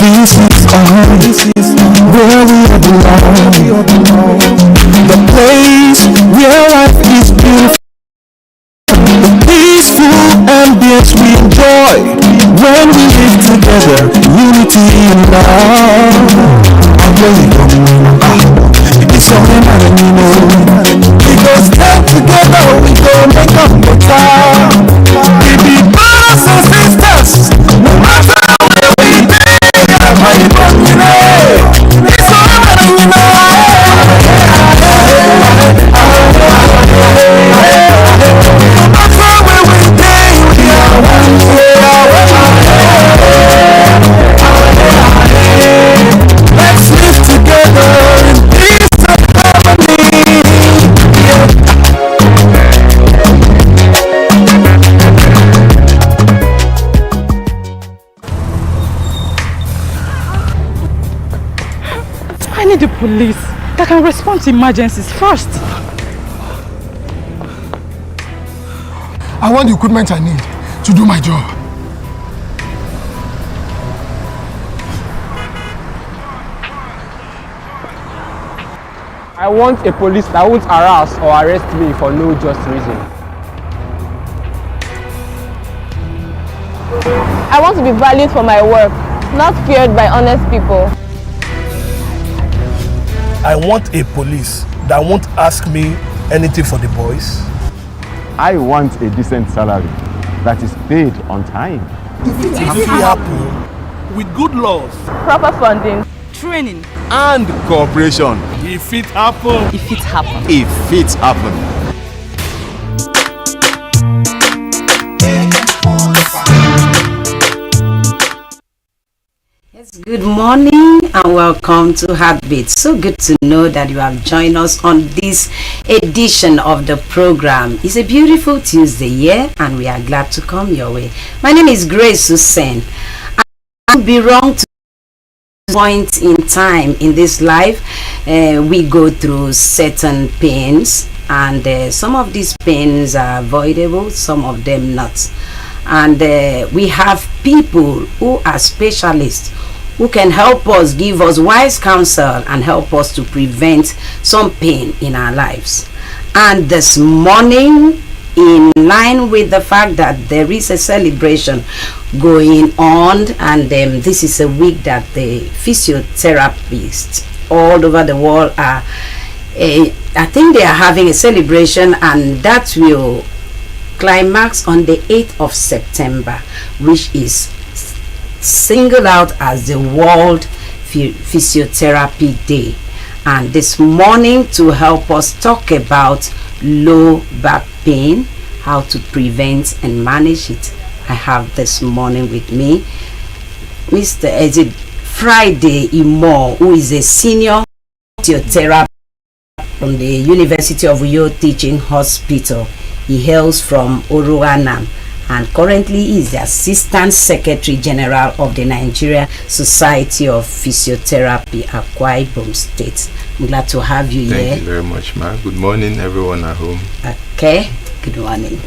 This is our home, where we belong. The place where life is beautiful. The peaceful ambience we enjoy when we live together, unity and love. I'm really going. It's all that you know. Because stand together, we go make up the time. We be brothers and sisters, no matter where we be. How you doing, you know? It's all that you know. Let's live together in peace and harmony. I need the police that can respond to emergencies first. I want the equipment I need to do my job. I want a police that won't harass or arrest me for no just reason. I want to be valued for my work, not feared by honest people. I want a police that won't ask me anything for the boys. I want a decent salary that is paid on time. If it happen with good laws, Proper funding, Training. And cooperation. if it happen, If it happens. If it happen. Good morning and welcome to Heartbeat. So good to know that you have joined us on this edition of the program. It's a beautiful Tuesday here and we are glad to come your way. My name is Grace Hussein. I would be wrong to point in time in this life. We go through certain pains and some of these pains are avoidable, some of them not. And we have people who are specialists who can help us, give us wise counsel and help us to prevent some pain in our lives. And this morning, in line with the fact that there is a celebration going on, and this is a week that the physiotherapists all over the world are, I think they are having a celebration, and that will climax on the 8th of September, which is singled out as the World Physiotherapy Day. And this morning, to help us talk about low back pain, how to prevent and manage it, I have this morning with me Mr. Friday Imo, who is a senior physiotherapist from the University of Uyo Teaching Hospital. He hails from Oruanam and currently is the Assistant Secretary General of the Nigeria Society of Physiotherapy, Akwa Ibom State. I'm glad to have you here. Thank you very much, ma. Good morning, everyone at home. Okay, good morning.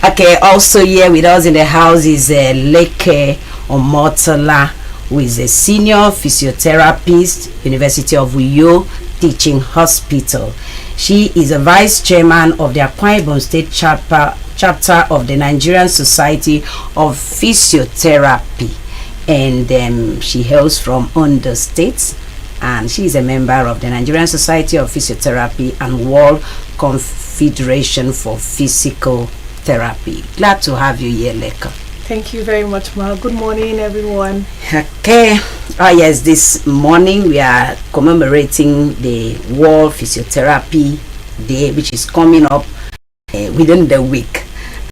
Okay, also here with us in the house is Leke Omotola, who is a senior physiotherapist, University of Uyo Teaching Hospital. She is a vice chairman of the Akwa Ibom State chapter of the Nigerian Society of Physiotherapy, and she hails from Ondo State, and she is a member of the Nigerian Society of Physiotherapy and World Confederation for Physical Therapy. Glad to have you here, Leka. Thank you very much, Ma. Good morning, everyone. Okay. Yes, this morning we are commemorating the World Physiotherapy Day, which is coming up within the week.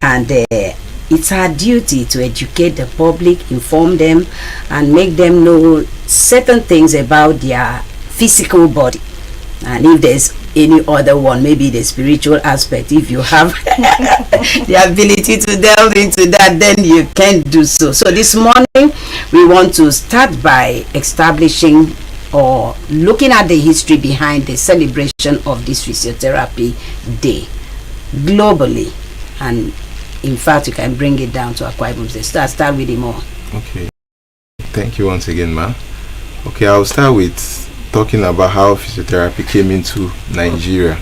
And it's our duty to educate the public, inform them, and make them know certain things about their physical body. And if there's any other one, maybe the spiritual aspect, if you have the ability to delve into that, then you can do so. So this morning we want to start by establishing or looking at the history behind the celebration of this physiotherapy day globally. And in fact, you can bring it down to Akwa Ibom State. Start with it more. Okay. Thank you once again, ma. Okay, I'll start with talking about how physiotherapy came into Nigeria.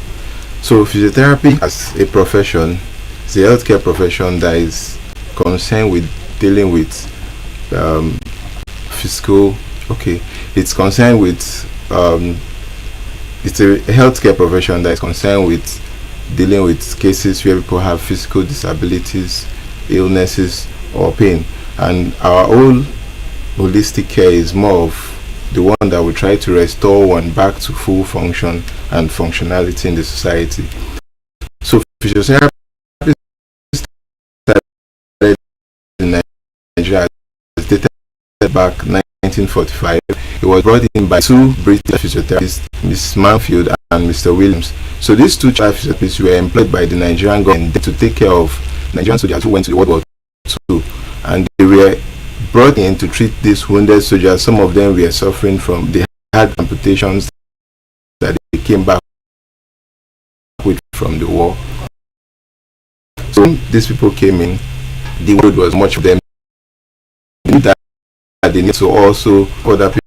So physiotherapy as a profession is a healthcare profession that is concerned with dealing with physical. Okay, it's concerned with it's a healthcare profession that is concerned with dealing with cases where people have physical disabilities, illnesses, or pain. And our whole holistic care is more of the one that we try to restore one back to full function and functionality in the society. So physiotherapy started in Nigeria, dated back 1945. It was brought in by two British physiotherapists, Ms. Manfield and Mr. Williams. So these two child physiotherapists were employed by the Nigerian government to take care of Nigerian soldiers who went to the World War II, and they were brought in to treat these wounded soldiers. Some of them were suffering from, they had amputations that they came back with from the war. So when these people came in, the world was much of them. They knew that they need to also other people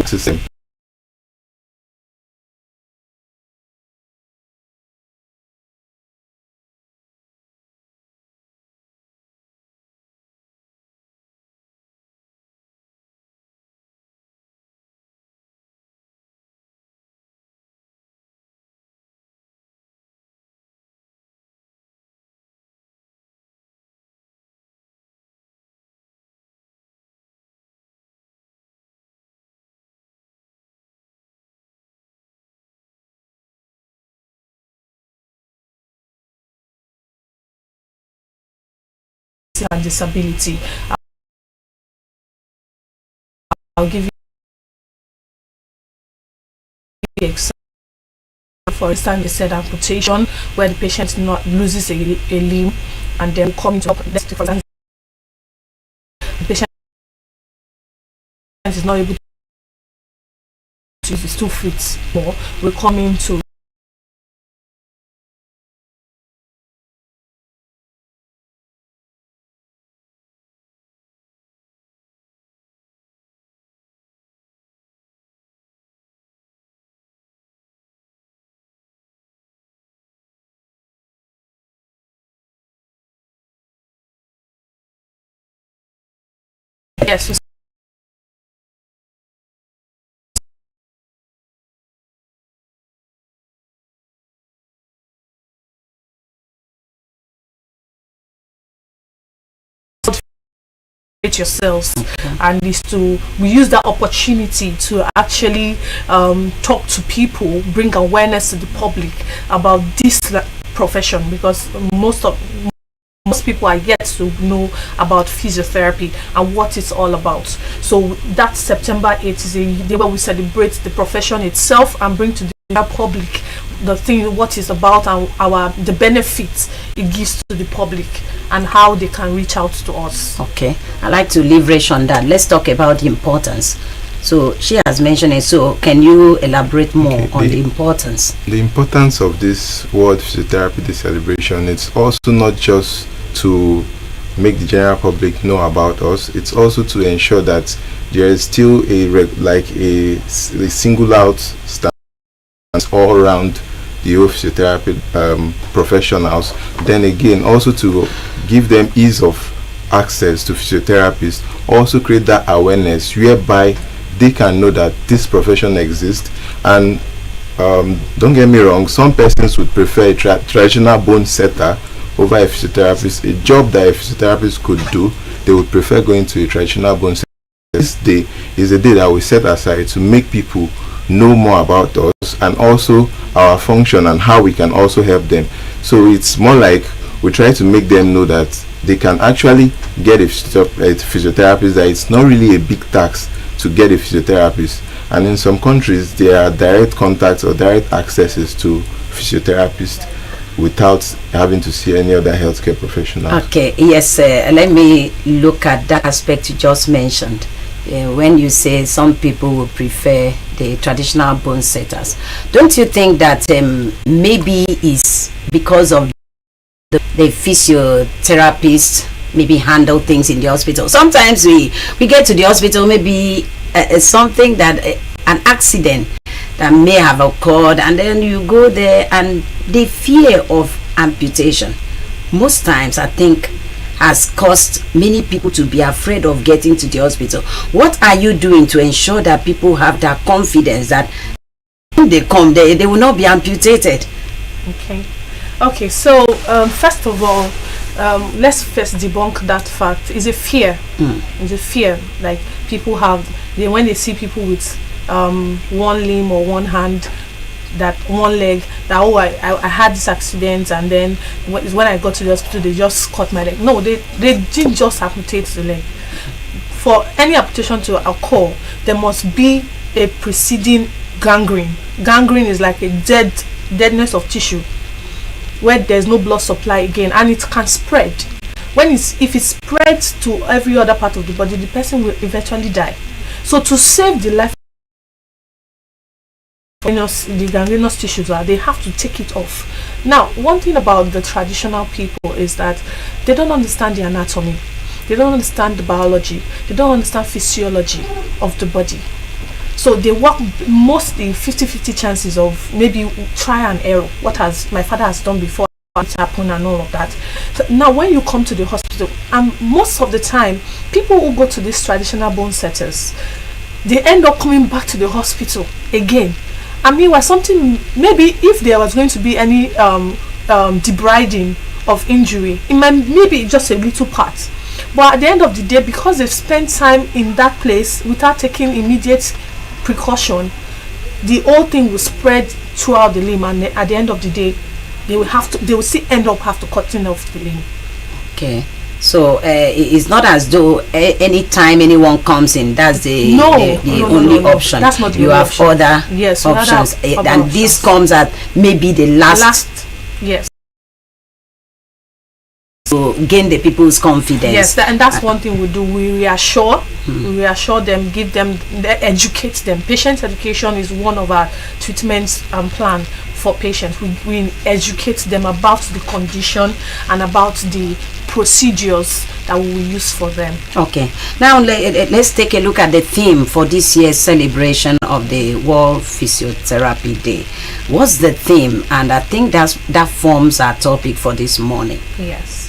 system. And disability. I'll give you an example. For instance, they said amputation, where the patient not loses a limb and then come into the patient is not able to use his 2 feet more. We're coming to yes. Yourselves, and is to we use that opportunity to actually talk to people, bring awareness to the public about this profession, because most people are yet to know about physiotherapy and what it's all about. So that September 8th is a day where we celebrate the profession itself and bring to the public the thing, what it's about, and the benefits it gives to the public and how they can reach out to us. Okay, I like to leverage on that. Let's talk about the importance. So she has mentioned it, so can you elaborate more on the importance? The importance of this World Physiotherapy Day celebration, it's also not just to make the general public know about us, it's also to ensure that there is still a single out stance all around the whole physiotherapy professionals. Then again, also to give them ease of access to physiotherapists, also create that awareness whereby they can know that this profession exists. And don't get me wrong, some persons would prefer a traditional bone setter over a physiotherapist. A job that a physiotherapist could do, they would prefer going to a traditional bone setter. This day is a day that we set aside to make people know more about us and also our function and how we can also help them. So it's more like we try to make them know that they can actually get a physiotherapist, that it's not really a big tax to get a physiotherapist. And in some countries there are direct contacts or direct accesses to physiotherapists without having to see any other healthcare professional. Okay, yes, let me look at that aspect you just mentioned. When you say some people would prefer the traditional bone setters, don't you think that maybe it's because of the physiotherapist maybe handle things in the hospital. Sometimes we get to the hospital, maybe something that an accident that may have occurred, and then you go there, and the fear of amputation most times, I think, has caused many people to be afraid of getting to the hospital. What are you doing to ensure that people have that confidence that when they come, they will not be amputated? Okay, so first of all, let's first debunk that fact. It's a fear. It's a fear. Like people have, when they see people with one limb or one hand, that one leg, that I had this accident, and then when I got to the hospital they just cut my leg. No, they didn't just amputate the leg. For any amputation to occur, there must be a preceding gangrene. Gangrene is like a deadness of tissue where there's no blood supply again, and it can spread. If it spreads to every other part of the body, the person will eventually die. So to save the life the gangrenous tissues, they have to take it off. Now, one thing about the traditional people is that they don't understand the anatomy, they don't understand the biology, they don't understand physiology of the body. So they work mostly 50-50 chances of maybe try and error, what my father has done before it happened and all of that. So now when you come to the hospital, and most of the time people who go to these traditional bone setters, they end up coming back to the hospital again. I mean, something, maybe if there was going to be any debriding of injury, it might maybe just a little part. But at the end of the day, because they've spent time in that place without taking immediate precaution, the whole thing will spread throughout the limb, and at the end of the day, they will still end up have to cutting off the limb. Okay. So it's not as though any time anyone comes in, that's the only option. That's not the you only have option. other Yes, options, other and options. this comes at maybe the last. Yes. To gain the people's confidence. Yes, and that's one thing we do. We reassure them, give them, educate them. Patient education is one of our treatment plan for patients. We educate them about the condition and about the procedures that we will use for them. Okay, now let's take a look at the theme for this year's celebration of the World Physiotherapy Day. What's the theme? And I think that forms our topic for this morning. Yes.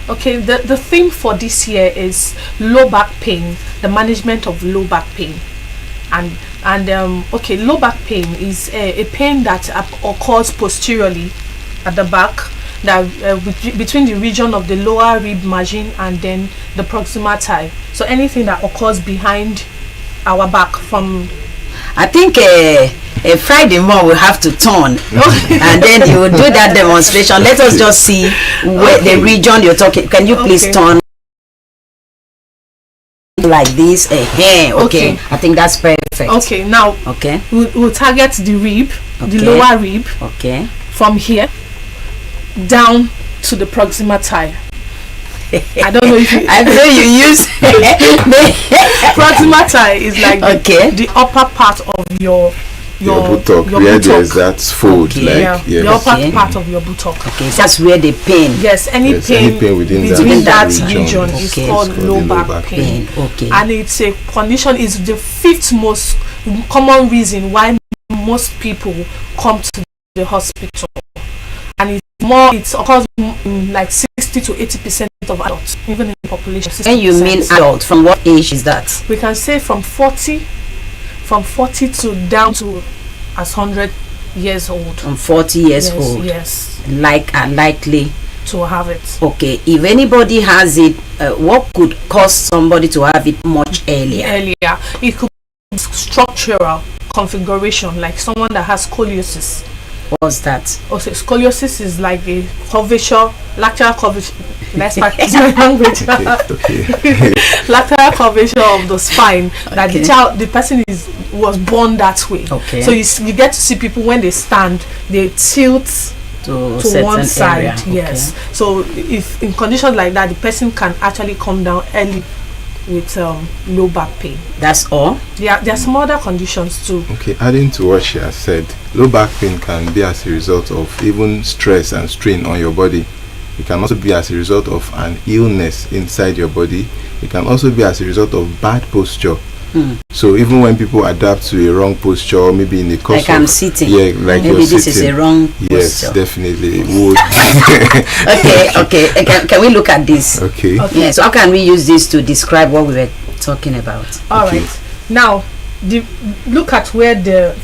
Okay, the theme for this year is low back pain, the management of low back pain. And okay, low back pain is a pain that occurs posteriorly at the back, that between the region of the lower rib margin and then the proximal thigh. So anything that occurs behind our back from, I think a Friday more will have to turn and then you will do that demonstration. Let us just see where the region you're talking. Can you please turn like this? Okay. I think that's perfect. Okay, now we'll target the rib, the lower rib, from here down to the proximal thigh. I don't know if I know you use proximal thigh is like the upper part of your buttock, where there's that fold, the upper part of your buttock. Okay, that's where the pain. Yes, any pain within that region is called low back pain. Okay, and it's a condition, is the fifth most common reason why most people come to the hospital, and it occurs in like 60 to 80% of adults, even in the population. And you mean adult? From what age is that? We can say from 40 to down to as 100 years old. From 40 years old. Yes. Are likely to have it. Okay. If anybody has it, what could cause somebody to have it much earlier? It could be structural configuration, like someone that has scoliosis. What's that? Also, scoliosis is like a curvature, lateral curvature. Let's practice my language. Lateral curvature of the spine. That the person was born that way. Okay. So you get to see people when they stand, they tilt to one side. Area. Yes. Okay. So if in conditions like that, the person can actually come down early with low back pain. That's all? Yeah, there are some other conditions too. Okay, adding to what she has said, low back pain can be as a result of even stress and strain on your body. It can also be as a result of an illness inside your body. It can also be as a result of bad posture. So even when people adapt to a wrong posture, maybe in the course like I'm sitting, like maybe you're this sitting. is a wrong Yes, posture. definitely. Would okay. Can we look at this? Okay. Yeah, so how can we use this to describe what we were talking about? All right. Now, look at where the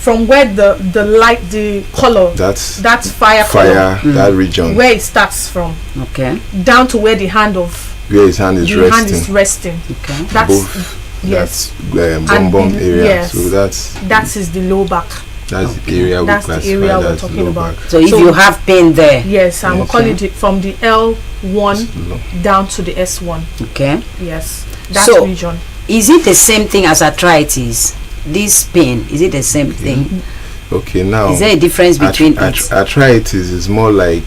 light, the color, that's fire color, that region, where it starts from, okay, down to where the hand of where his hand is the resting. hand is resting. Okay. That's Both. yes. That's bum bum area. Yes. So that is the low back. that's the area we That's the classify area we're as talking low about. back. So if you have pain there, Yes, I'm Okay. calling it from the L1 down to the S1. okay, Yes, that So- region. is it the same thing as arthritis? This pain, is it the same thing? Okay, now Is there a difference between it? arthritis is more like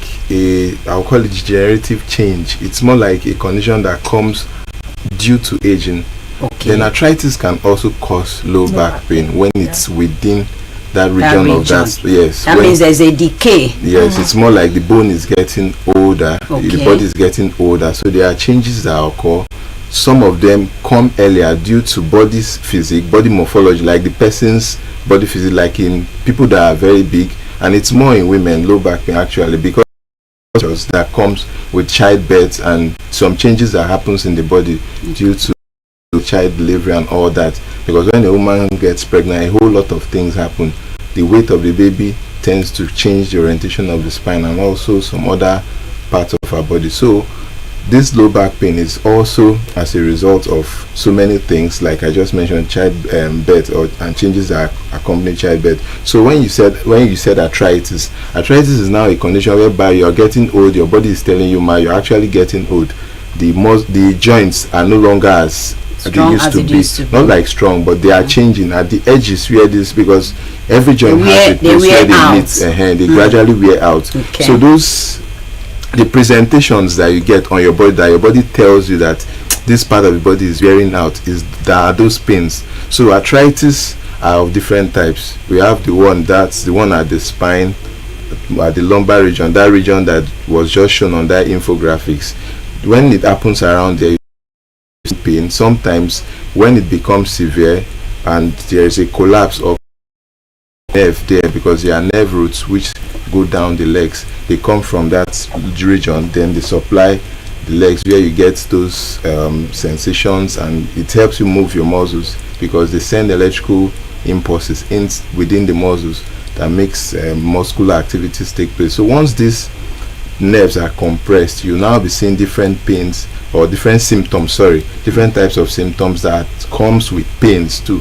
I'll call it degenerative change. It's more like a condition that comes due to aging. Okay. Then arthritis can also cause low back pain when it's within that region of that. Yes. That when- means there's a decay. Yes, it's more like the bone is getting older, the Okay. body is getting older, so there are changes that occur. Some of them come earlier due to body's physique, body morphology, like the person's body physique, like in people that are very big, and it's more in women, low back pain actually, because that comes with childbirth and some changes that happens in the body due to child delivery and all that. Because when a woman gets pregnant, a whole lot of things happen. The weight of the baby tends to change the orientation of the spine and also some other parts of her body. So this low back pain is also as a result of so many things, like I just mentioned, childbirth and changes that accompany childbirth. So when you said arthritis is now a condition whereby you're getting old, your body is telling you, you're actually getting old. The joints are no longer as Strong they as it used to be. not like strong, but they are changing at the edges where this, because every joint has a place where they meet, they gradually wear out. Okay. So the presentations that you get on your body, that your body tells you that this part of the body is wearing out, there are those pains. So arthritis are of different types. We have the one at the spine, at the lumbar region, that region that was just shown on that infographics. When it happens around there, pain. Sometimes when it becomes severe and there is a collapse of nerve there, because there are nerve roots which go down the legs, they come from that region, then they supply the legs where you get those sensations, and it helps you move your muscles because they send electrical impulses within the muscles that makes muscular activities take place. So once these nerves are compressed, you now be seeing different pains or different symptoms, different types of symptoms that comes with pains too.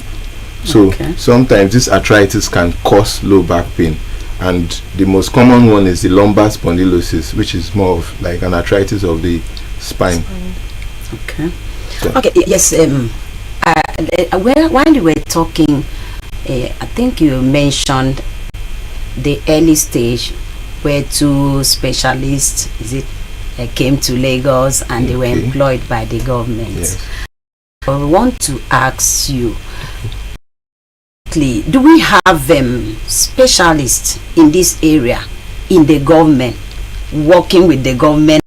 So sometimes this arthritis can cause low back pain, and the most common one is the lumbar spondylosis, which is more of like an arthritis of the spine. Okay. So. Okay. Yes. While you were talking, I think you mentioned the early stage where two specialists came to Lagos and they were employed by the government. Yes. I want to ask you, do we have specialists in this area in the government, working with the government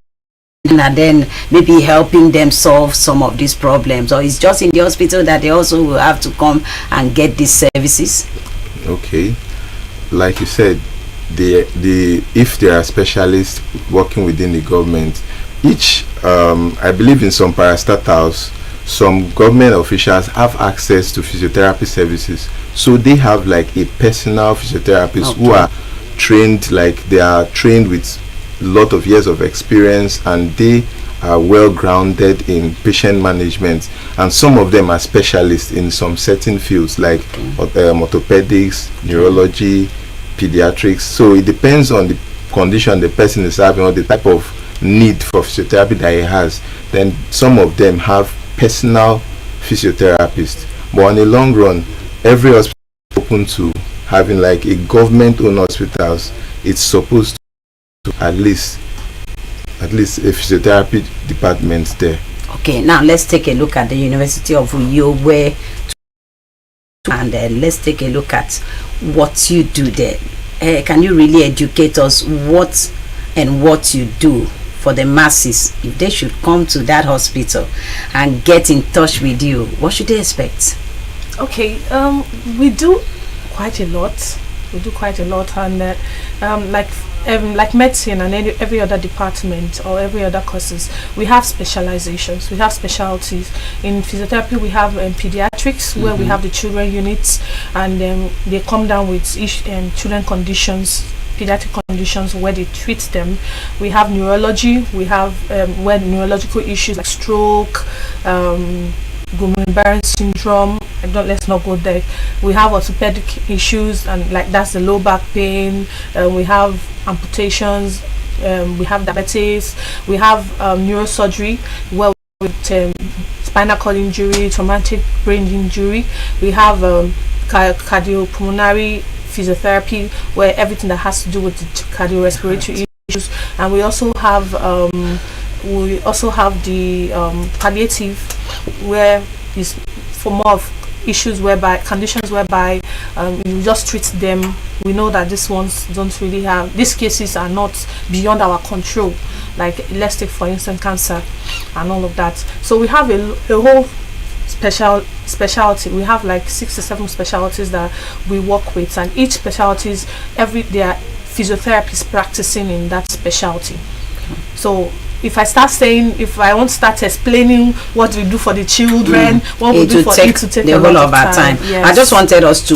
and then maybe helping them solve some of these problems, or it's just in the hospital that they also will have to come and get these services? Okay, like you said, if there are specialists working within the government, each I believe in some parastatals, some government officials have access to physiotherapy services, so they have like a personal physiotherapist who are trained, like they are trained with a lot of years of experience, and they are well grounded in patient management, and some of them are specialists in some certain fields like orthopedics, neurology, pediatrics. So it depends on the condition the person is having or the type of need for physiotherapy that he has. Then some of them have personal physiotherapists, but on the long run, every hospital is open to having like a government-owned hospitals. It's supposed to at least a physiotherapy department there. Okay, now let's take a look at the University of Uyo, and let's take a look at what you do there. Can you really educate us what you do for the masses, if they should come to that hospital and get in touch with you, what should they expect? Okay, we do quite a lot. And like medicine and every other department or every other courses, we have specializations, we have specialties. In physiotherapy, we have pediatrics, where we have the children units, and they come down with children conditions, pediatric conditions, where they treat them. We have neurology, we have where neurological issues like stroke, Guillain-Barré syndrome, let's not go there. We have orthopedic issues, and like that's the low back pain. We have amputations, we have diabetes, we have neurosurgery, well, with spinal cord injury, traumatic brain injury. We have cardiopulmonary physiotherapy, where everything that has to do with the cardiorespiratory issues. And we also have the palliative, where is for more of issues whereby conditions whereby you just treat them. We know that these ones don't really have, these cases are not beyond our control, like let's take for instance cancer and all of that. So we have a whole specialty. We have like 6 to 7 specialties that we work with, and each specialties, there are physiotherapists practicing in that specialty. So if I want to start explaining what we do for the children, what we do for it to take the whole of our time. Yes. I just wanted us to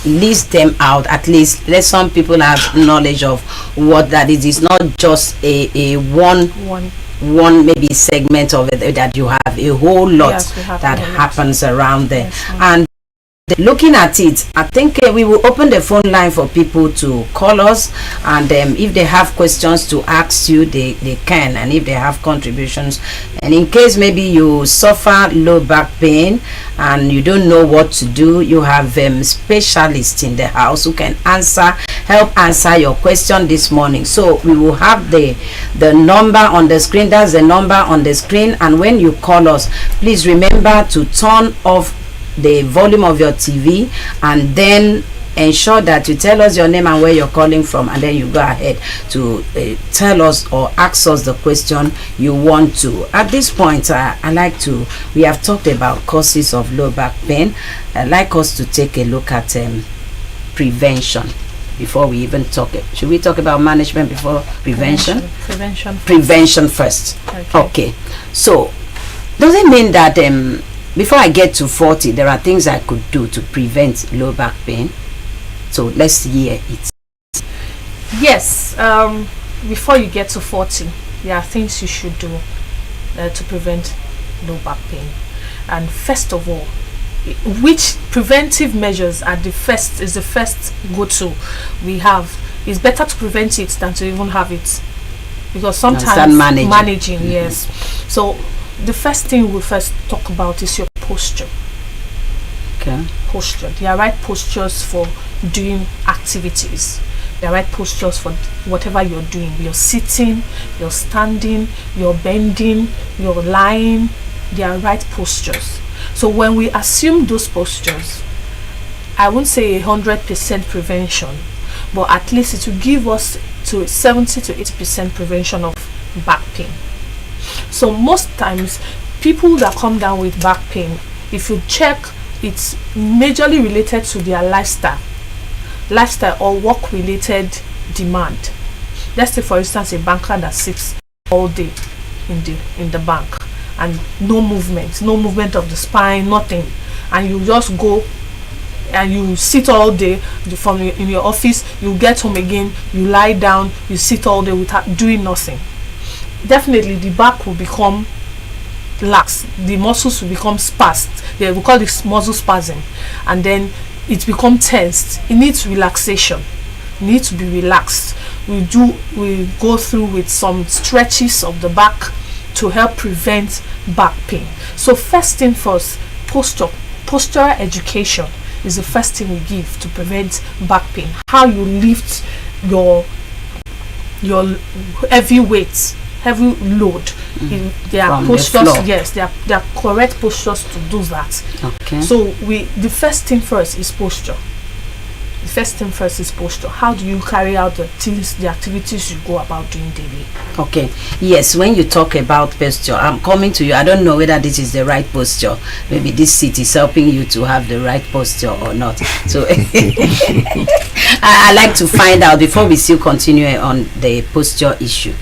list them out, at least let some people have knowledge of what that is. It's not just a one maybe segment of it, that you have a whole lot that happens around there. Yes, and looking at it, I think we will open the phone line for people to call us, and if they have questions to ask you, they can, and if they have contributions. And in case maybe you suffer low back pain and you don't know what to do, you have specialists in the house who can help answer your question this morning. So we will have the number on the screen. That's the number on the screen, and when you call us, please remember to turn off the volume of your TV, and then ensure that you tell us your name and where you're calling from, and then you go ahead to tell us or ask us the question you want to. At this point, we have talked about causes of low back pain. I'd like us to take a look at prevention before we even talk. Should we talk about management before prevention? Prevention first. Okay. So does it mean that before I get to 40, there are things I could do to prevent low back pain? So let's hear it. Yes, before you get to 40, there are things you should do to prevent low back pain. And first of all, which preventive measures are the first go-to we have? It's better to prevent it than to even have it, because sometimes managing yes. So the first thing we'll first talk about is your posture. Okay. Posture. There are right postures for doing activities. There are right postures for whatever you're doing. You're sitting, you're standing, you're bending, you're lying. There are right postures. So when we assume those postures, I won't say 100% prevention, but at least it will give us to 70 to 80% prevention of back pain. So most times people that come down with back pain, if you check, it's majorly related to their lifestyle or work related demand. Let's say for instance a banker that sits all day in the bank and no movement of the spine, nothing, and you just go and you sit all day in your office, you get home again, you lie down, you sit all day without doing nothing. Definitely the back will become lax, the muscles will become spasmed. We call this muscle spasm, and then it becomes tensed. It needs relaxation, it needs to be relaxed. We go through with some stretches of the back to help prevent back pain. So first thing first, postural education is the first thing we give to prevent back pain. How you lift your heavy weights, heavy load. There are postures. Yes, there are correct postures to do that. Okay. So the first thing first is posture. the first thing first is posture. How do you carry out the things, the activities you go about doing daily? Okay. Yes, when you talk about posture, I'm coming to you. I don't know whether this is the right posture. Maybe this seat is helping you to have the right posture or not. So I like to find out before we still continue on the posture issue.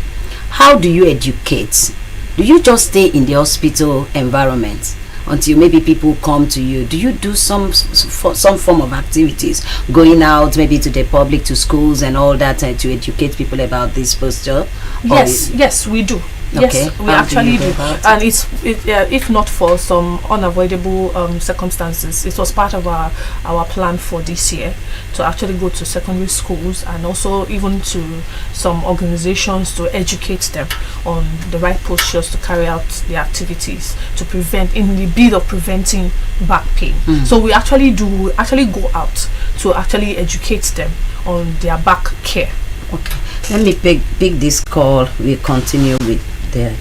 How do you educate? Do you just stay in the hospital environment until maybe people come to you? Do you do some form of activities, going out maybe to the public, to schools and all that, to educate people about this posture? Yes, we do. Okay. Yes, we actually do. And if not for some unavoidable circumstances, it was part of our plan for this year to actually go to secondary schools and also even to some organizations to educate them on the right postures to carry out the activities to prevent, in the bid of preventing back pain. So we actually go out to actually educate them on their back care. Okay, let me pick this call. We'll continue with the...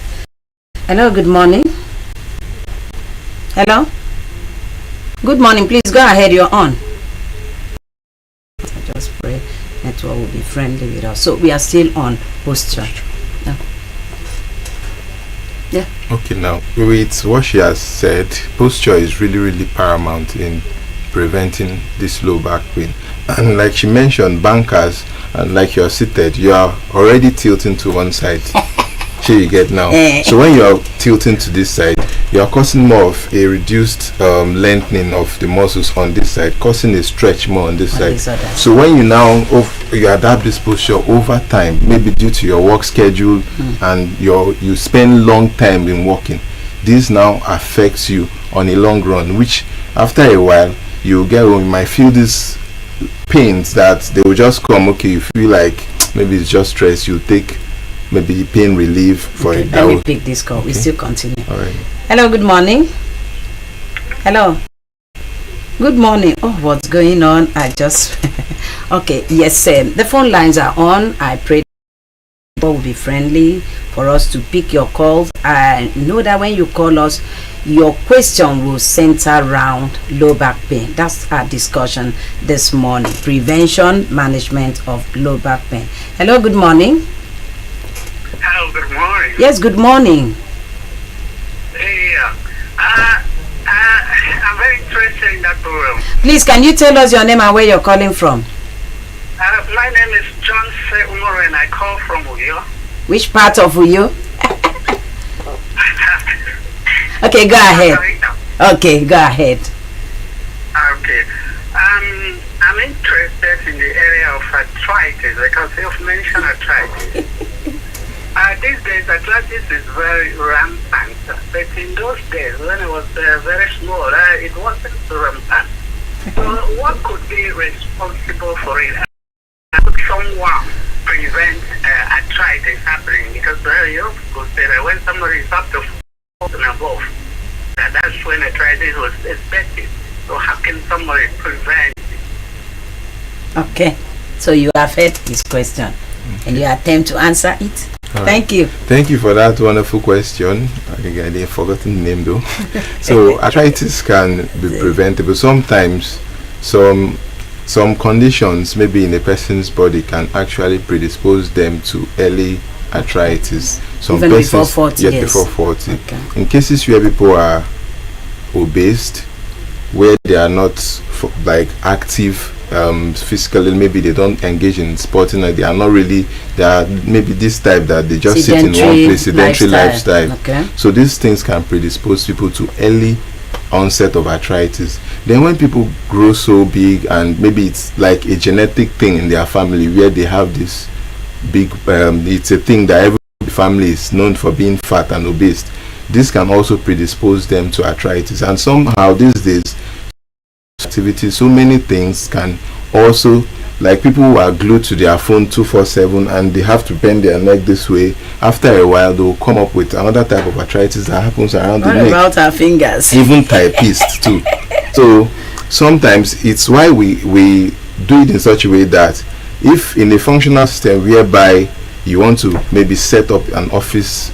Hello, good morning. Hello, good morning, please go ahead, you're on. I just pray network will be friendly with us. So we are still on posture. Yeah. Okay, now with what she has said, posture is really paramount in preventing this low back pain. And like she mentioned, bankers, and like you're seated, you are already tilting to one side. Here you get now. So when you are tilting to this side, you are causing more of a reduced lengthening of the muscles on this side, causing a stretch more on this side. So when you now you adapt this posture over time, maybe due to your work schedule and you spend long time in walking, this now affects you on a long run, which after a while you might feel these pains that they will just come. Okay, you feel like maybe it's just stress, you take maybe pain relief for it. Let me pick this call. Okay. We still continue. All right. Hello, good morning. Hello, good morning. Oh, what's going on? I just okay, yes, the phone lines are on. I pray people will be friendly for us to pick your calls. I know that when you call us, your question will center around low back pain. That's our discussion this morning. Prevention, management of low back pain. Hello, good morning. Hello, good morning. Yes, good morning. I'm very interested in that program. Please, can you tell us your name and where you're calling from? My name is John C. Umoro and I call from Uyo. Which part of Uyo? Okay, go ahead. Okay, go ahead. Okay. I'm interested in the area of arthritis because you've mentioned arthritis. These days, arthritis is very rampant. But in those days, when I was very small, it wasn't so rampant. So what could be responsible for it? Could someone prevent arthritis happening? Because you could say that when somebody is up to 4 and above, that's when arthritis was expected. So how can somebody prevent it? Okay, so you have heard his question and you attempt to answer it. Thank you. Thank you for that wonderful question. I think I didn't forgotten the name though. So arthritis can be preventable. Sometimes some conditions maybe in a person's body can actually predispose them to early arthritis. Some even persons, before 40 yes, years. before 40. Okay. In cases where people are obese, where they are not active physically, maybe they don't engage in sporting, or they are maybe this type that they just sit in one place, sedentary lifestyle. Okay. So these things can predispose people to early onset of arthritis. Then when people grow so big and maybe it's like a genetic thing in their family where they have this big it's a thing that every family is known for being fat and obese, this can also predispose them to arthritis. And somehow these days activities, so many things can also, like people who are glued to their phone 24/7 and they have to bend their neck this way, after a while they will come up with another type of arthritis that happens around the neck. What about our fingers? Even typists too. So sometimes it's why we do it in such a way that if in a functional system whereby you want to maybe set up an office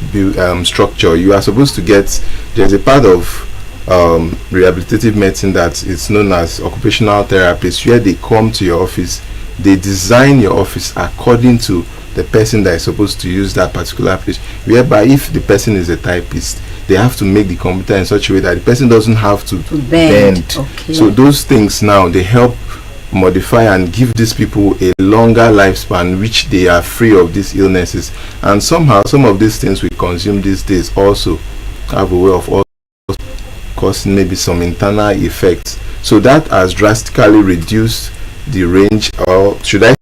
structure, you are supposed to there's a part of rehabilitative medicine that is known as occupational therapists, where they come to your office, they design your office according to the person that is supposed to use that particular place, whereby if the person is a typist, they have to make the computer in such a way that the person doesn't have to bend. Okay. So those things now, they help modify and give these people a longer lifespan, which they are free of these illnesses. And somehow some of these things we consume these days also have a way of also causing maybe some internal effects. So that has drastically reduced the range, or should I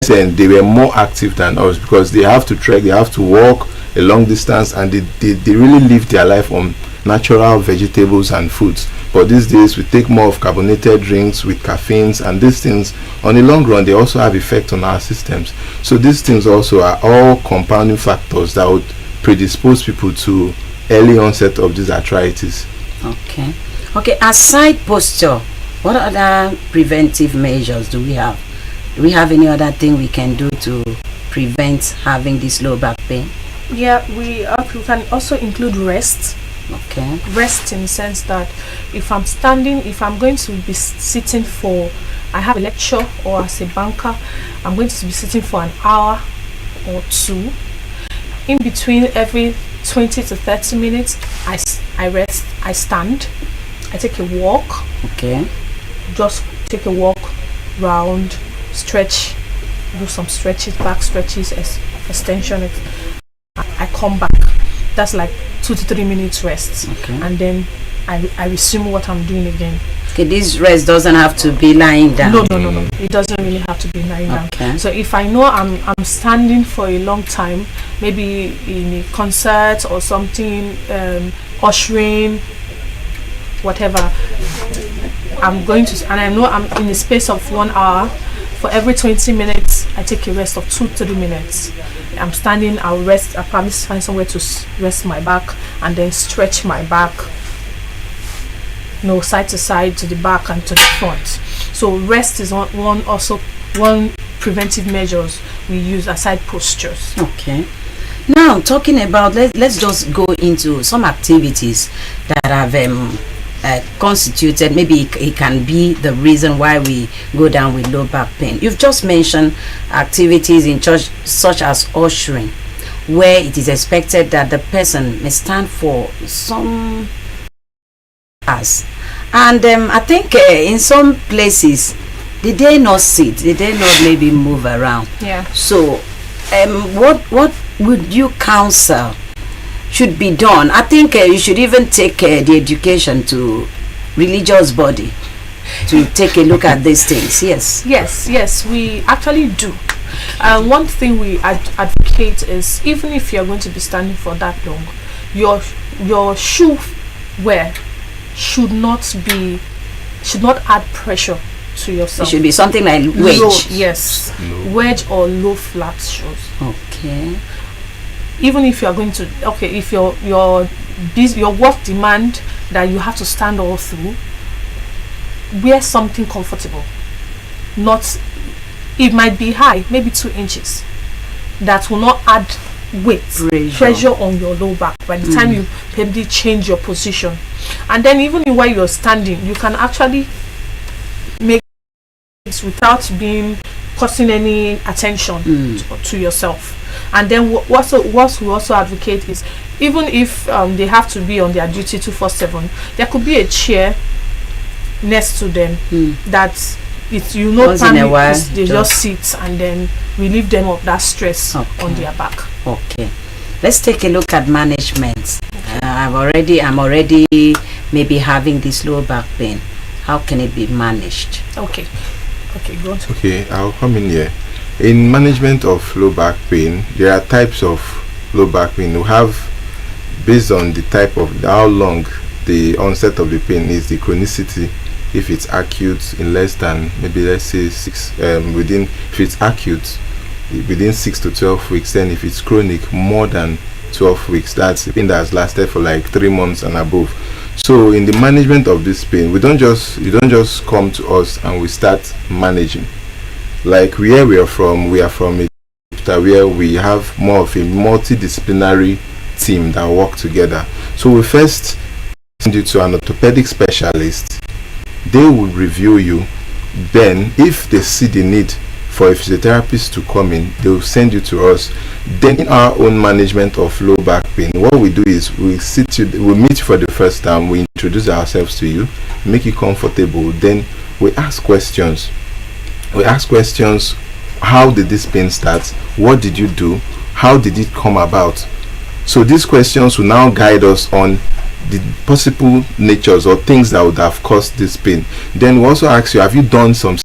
say they were more active than us, because they have to trek, they have to walk a long distance, and they really live their life on natural vegetables and foods. But these days we take more of carbonated drinks with caffeines, and these things on the long run they also have effect on our systems. So these things also are all compounding factors that would predispose people to early onset of this arthritis. Okay. Aside posture, what other preventive measures do we have? Do we have any other thing we can do to prevent having this low back pain? Yeah, we can also include rest. Okay. Rest in the sense that if I'm standing, if I'm going to be sitting for, I have a lecture or as a banker, I'm going to be sitting for an hour or two. In between every 20 to 30 minutes, I rest, I stand, I take a walk. Okay. Just take a walk round, stretch, do some stretches, back stretches, extension. I come back. That's like 2 to 3 minutes rest. Okay. And then I resume what I'm doing again. Okay, this rest doesn't have to be lying down. No. It doesn't really have to be lying Okay. down. So if I know I'm standing for a long time, maybe in a concert or something, ushering, whatever, I'm going to, and I know I'm in a space of 1 hour. For every 20 minutes, I take a rest of 2-3 minutes. I'm standing, I'll rest, I'll probably find somewhere to rest my back and then stretch my back, side to side, to the back and to the front. So rest is one preventive measures we use aside postures. Okay. Now talking about, let's just go into some activities that have constituted, maybe it can be the reason why we go down with low back pain. You've just mentioned activities in church such as ushering, where it is expected that the person may stand for some hours, and I think in some places they dare not sit, they dare not maybe move around. Yeah. So what would you counsel should be done? I think you should even take the education to religious body to take a look at these things. Yes, we actually do. One thing we advocate is, even if you're going to be standing for that long, your shoe wear should not add pressure to yourself. It should be something like wedge. Wedge or low flat shoes. Okay. Even if you are going to, if your work demand that you have to stand all through, wear something comfortable. It might be high, maybe 2 inches. That will not add weight, pressure on your low back by the time you probably change your position. And then even while you're standing, you can actually make it without causing any attention to yourself. And then what we also advocate is, even if they have to be on their duty 24/7, there could be a chair next to them that it's they just sit and then relieve them of that stress on their back. Okay, let's take a look at management. I'm already maybe having this low back pain. How can it be managed? Okay, go on. Okay, I'll come in here. In management of low back pain, there are types of low back pain. We have, based on the type of how long the onset of the pain is, the chronicity. If it's acute in less than, maybe let's say if it's acute within 6 to 12 weeks, then if it's chronic, more than 12 weeks, that's the pain that has lasted for like 3 months and above. So in the management of this pain, you don't just come to us and we start managing. Like where we are from a where we have more of a multidisciplinary team that work together. So we first send you to an orthopedic specialist. They will review you. Then, if they see the need for a physiotherapist to come in, they will send you to us. Then, in our own management of low back pain, what we do is we meet you for the first time. We introduce ourselves to you, make you comfortable. Then we ask questions. How did this pain start? What did you do? How did it come about? So these questions will now guide us on the possible natures or things that would have caused this pain. Then we also ask you, have you done some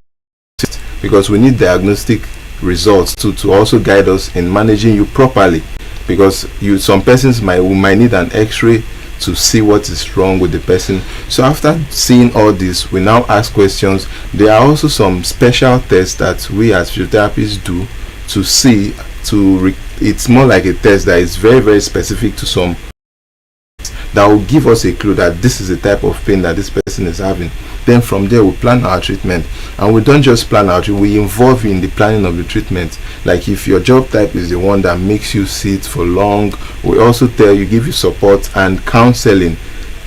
tests? Because we need diagnostic results to also guide us in managing you properly. Because some persons might need an x-ray to see what is wrong with the person. So after seeing all this, we now ask questions. There are also some special tests that we as physiotherapists do to see, it's more like a test that is very, very specific to some, that will give us a clue that this is the type of pain that this person is having. Then from there we plan our treatment, and we don't just plan our treatment, we involve you in the planning of the treatment. Like if your job type is the one that makes you sit for long, we also give you support and counseling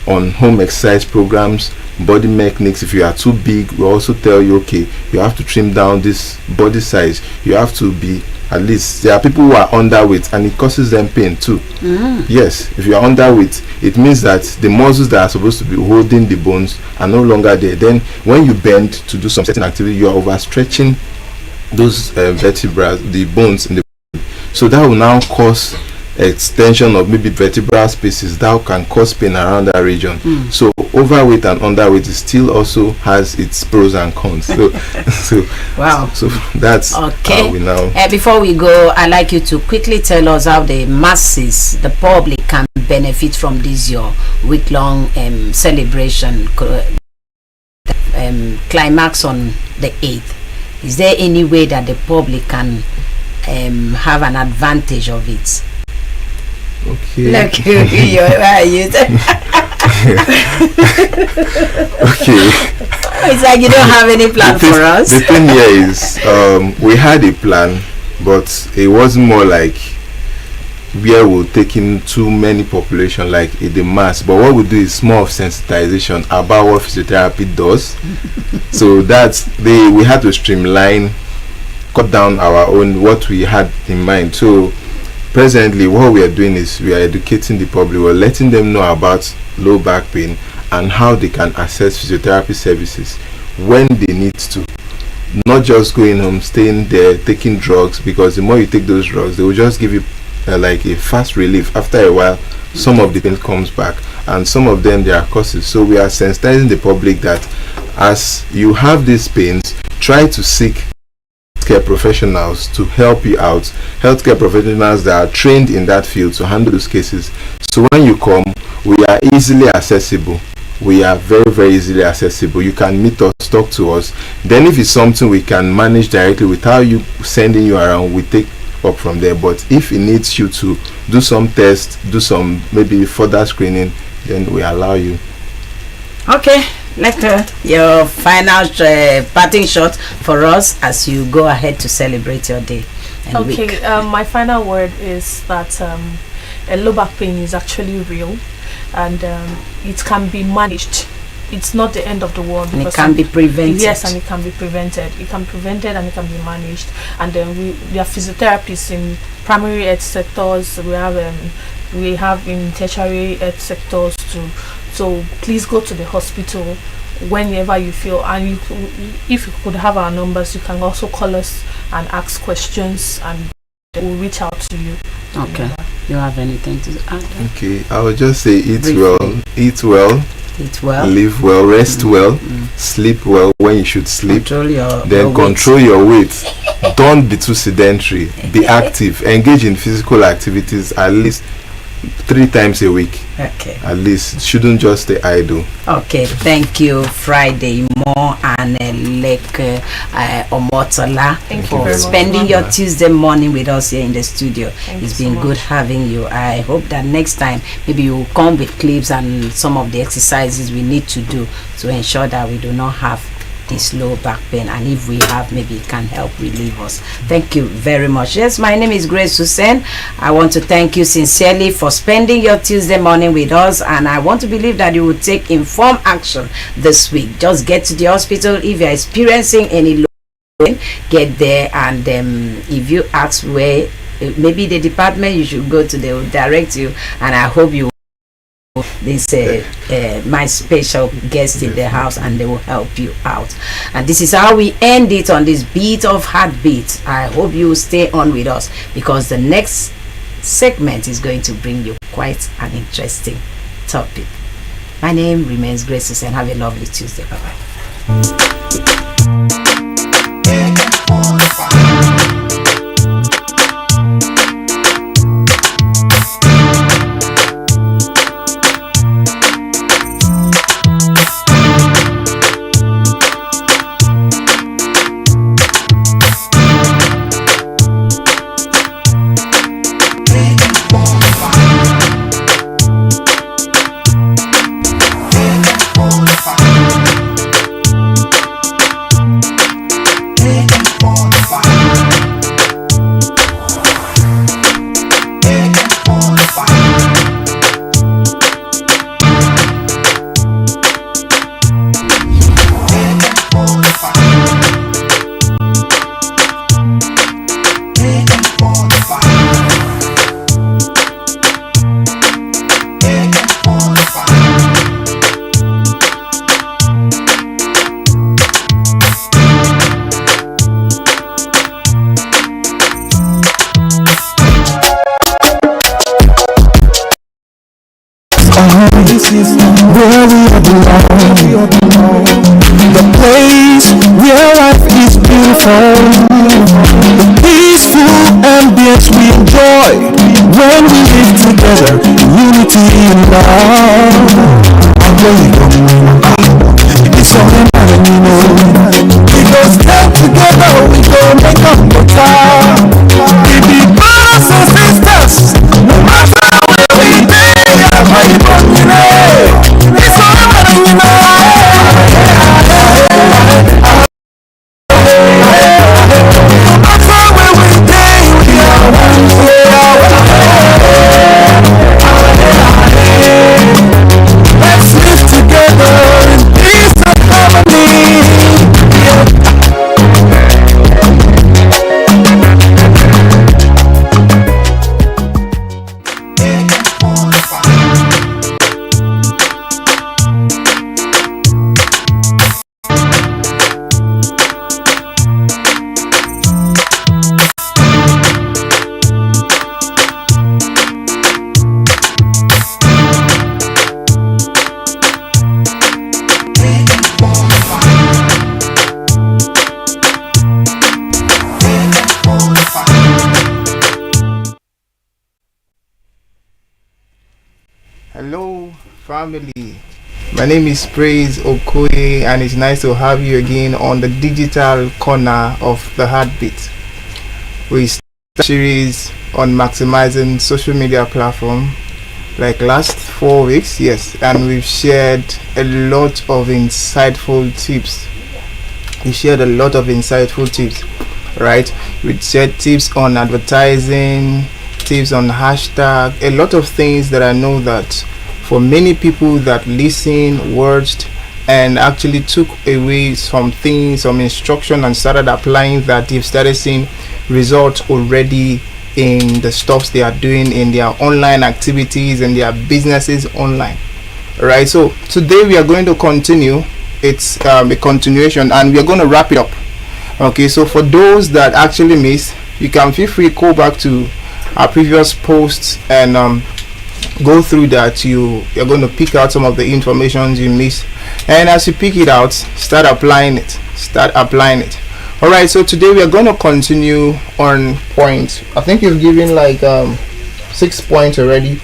on home exercise programs, body mechanics. If you are too big, we also tell you, okay, you have to trim down this body size, you have to be, at least there are people who are underweight and it causes them pain too. Yes, if you are underweight, it means that the muscles that are supposed to be holding the bones are no longer there. Then when you bend to do some certain activity, you are overstretching those vertebrae, the bones in the bone. So that will now cause extension of maybe vertebral spaces that can cause pain around that region. So overweight and underweight still also has its pros and cons. So wow. So that's okay. How we now. Before we go, I'd like you to quickly tell us how the masses, the public, can benefit from this your week-long celebration, climax on the 8th. Is there any way that the public can have an advantage of it? Okay. Look, where are you? Okay. It's like you don't have any plan for us. The thing here is, we had a plan, but it wasn't more like where we'll take in too many population like in the mass. But what we do is more of sensitization about what physiotherapy does. So we had to streamline, cut down our own what we had in mind. So presently what we are doing is we are educating the public. We're letting them know about low back pain and how they can access physiotherapy services when they need to, not just going home, staying there, taking drugs, because the more you take those drugs, they will just give you like a fast relief. After a while, some of the pain comes back, and some of them, there are causes. So we are sensitizing the public that as you have these pains, try to seek healthcare professionals to help you out, healthcare professionals that are trained in that field to handle those cases. So when you come, we are easily accessible. We are very, very easily accessible. You can meet us, talk to us. Then if it's something we can manage directly without you sending you around, we take up from there. But if it needs you to do some tests, do some maybe further screening, then we allow you. Okay, your final parting shot for us as you go ahead to celebrate your day and week. My final word is that low back pain is actually real, and it can be managed. It's not the end of the world. And it can be prevented. Yes, and it can be prevented. It can be prevented and it can be managed. And then we have physiotherapists in primary health sectors. We have in tertiary health sectors too. So please go to the hospital whenever you feel, and if you could have our numbers, you can also call us and ask questions, and we'll reach out to you. Okay. You have anything to add? Okay, I would just say eat well, live well, rest well, sleep well when you should sleep, control your weight. Don't be too sedentary, be active, engage in physical activities at least 3 times a week. Okay. At least shouldn't just stay idle. Okay, thank you, Friday Mo and Omotola, for spending your Tuesday morning with us here in the studio. It's been good having you. I hope that next time maybe you will come with clips and some of the exercises we need to do to ensure that we do not have this low back pain, and if we have, maybe it can help relieve us. Thank you very much. Yes, my name is Grace Hussein. I want to thank you sincerely for spending your Tuesday morning with us, and I want to believe that you will take informed action this week. Just get to the hospital if you're experiencing any low pain. Get there, and if you ask where maybe the department you should go to, they will direct you, and I hope you this my special guest in the house, and they will help you out. And this is how we end it on this beat of heartbeat. I hope you stay on with us, because the next segment is going to bring you quite an interesting topic. My name remains Grace, and have a lovely Tuesday. Bye bye. This is where we belong. The place where life is beautiful. The peaceful ambience we enjoy when we live together in unity and love. And where we go, it's all that we know. We go stand together, we go make up the time. We be brothers and sisters, no matter where we be. It's all that we know. Let's live together in peace and harmony. Hello family, my name is Praise Okoye, and it's nice to have you again on the digital corner of the heartbeat. We start a series on maximizing social media platform like last 4 weeks, yes, and we've shared a lot of insightful tips. Right? We shared tips on advertising, tips on hashtag, a lot of things that I know that for many people that listen, watched, and actually took away some things, some instruction, and started applying that, they've started seeing results already in the stuffs they are doing in their online activities and their businesses online. Right, so today we are going to continue. It's a continuation, and we are going to wrap it up. Okay, so for those that actually missed, you can feel free to go back to our previous posts and go through that. You're going to pick out some of the information you missed, and as you pick it out, start applying it. All right, so today we are going to continue on points. I think you've given like 6 points already,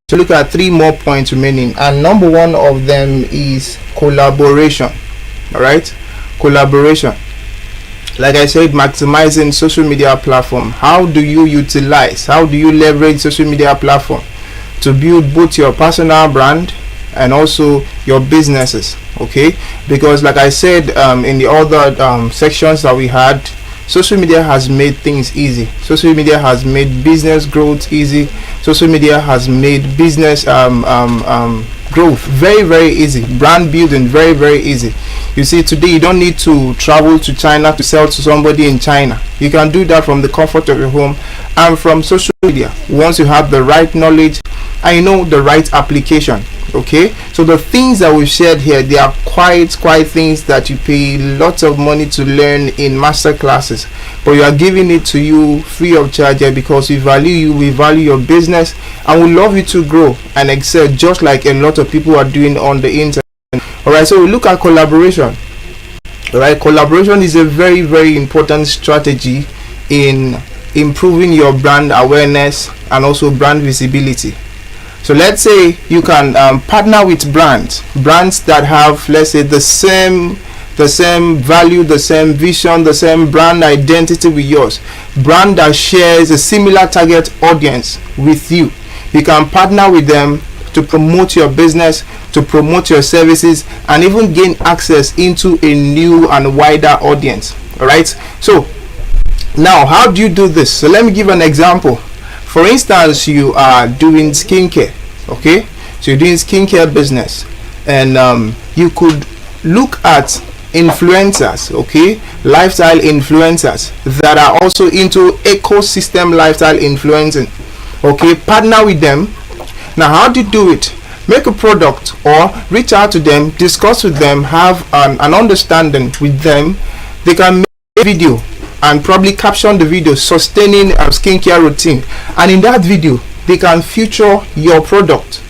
to look at 3 more points remaining, and number one of them is collaboration. All right, collaboration. Like I said, maximizing social media platform. How do you leverage social media platform to build both your personal brand and also your businesses? okay? Because like I said in the other sections that we had, social media has made things easy. Social media has made business growth easy. Social media has made business growth very, very easy. Brand building very, very easy. You see, today you don't need to travel to China to sell to somebody in China. You can do that from the comfort of your home and from social media once you have the right knowledge and you know the right application. Okay, so the things that we've shared here, they are quite things that you pay lots of money to learn in master classes, but we are giving it to you free of charge here because we value you, we value your business, and we love you to grow and excel just like a lot of people are doing on the internet. All right, so we look at collaboration. All right, collaboration is a very, very important strategy in improving your brand awareness and also brand visibility. So let's say you can partner with brands that have, let's say, the same value, the same vision, the same brand identity with yours. Brand that shares a similar target audience with you. You can partner with them to promote your business, to promote your services, and even gain access into a new and wider audience. All right. So now, how do you do this? So let me give an example. For instance, you are doing skincare, okay? So you're doing skincare business, and you could look at influencers, okay? Lifestyle influencers that are also into ecosystem lifestyle influencing, okay? Partner with them. Now, how do you do it? Make a product or reach out to them, discuss with them, have an understanding with them. They can make a video and probably caption the video sustaining a skincare routine, and in that video they can feature your product.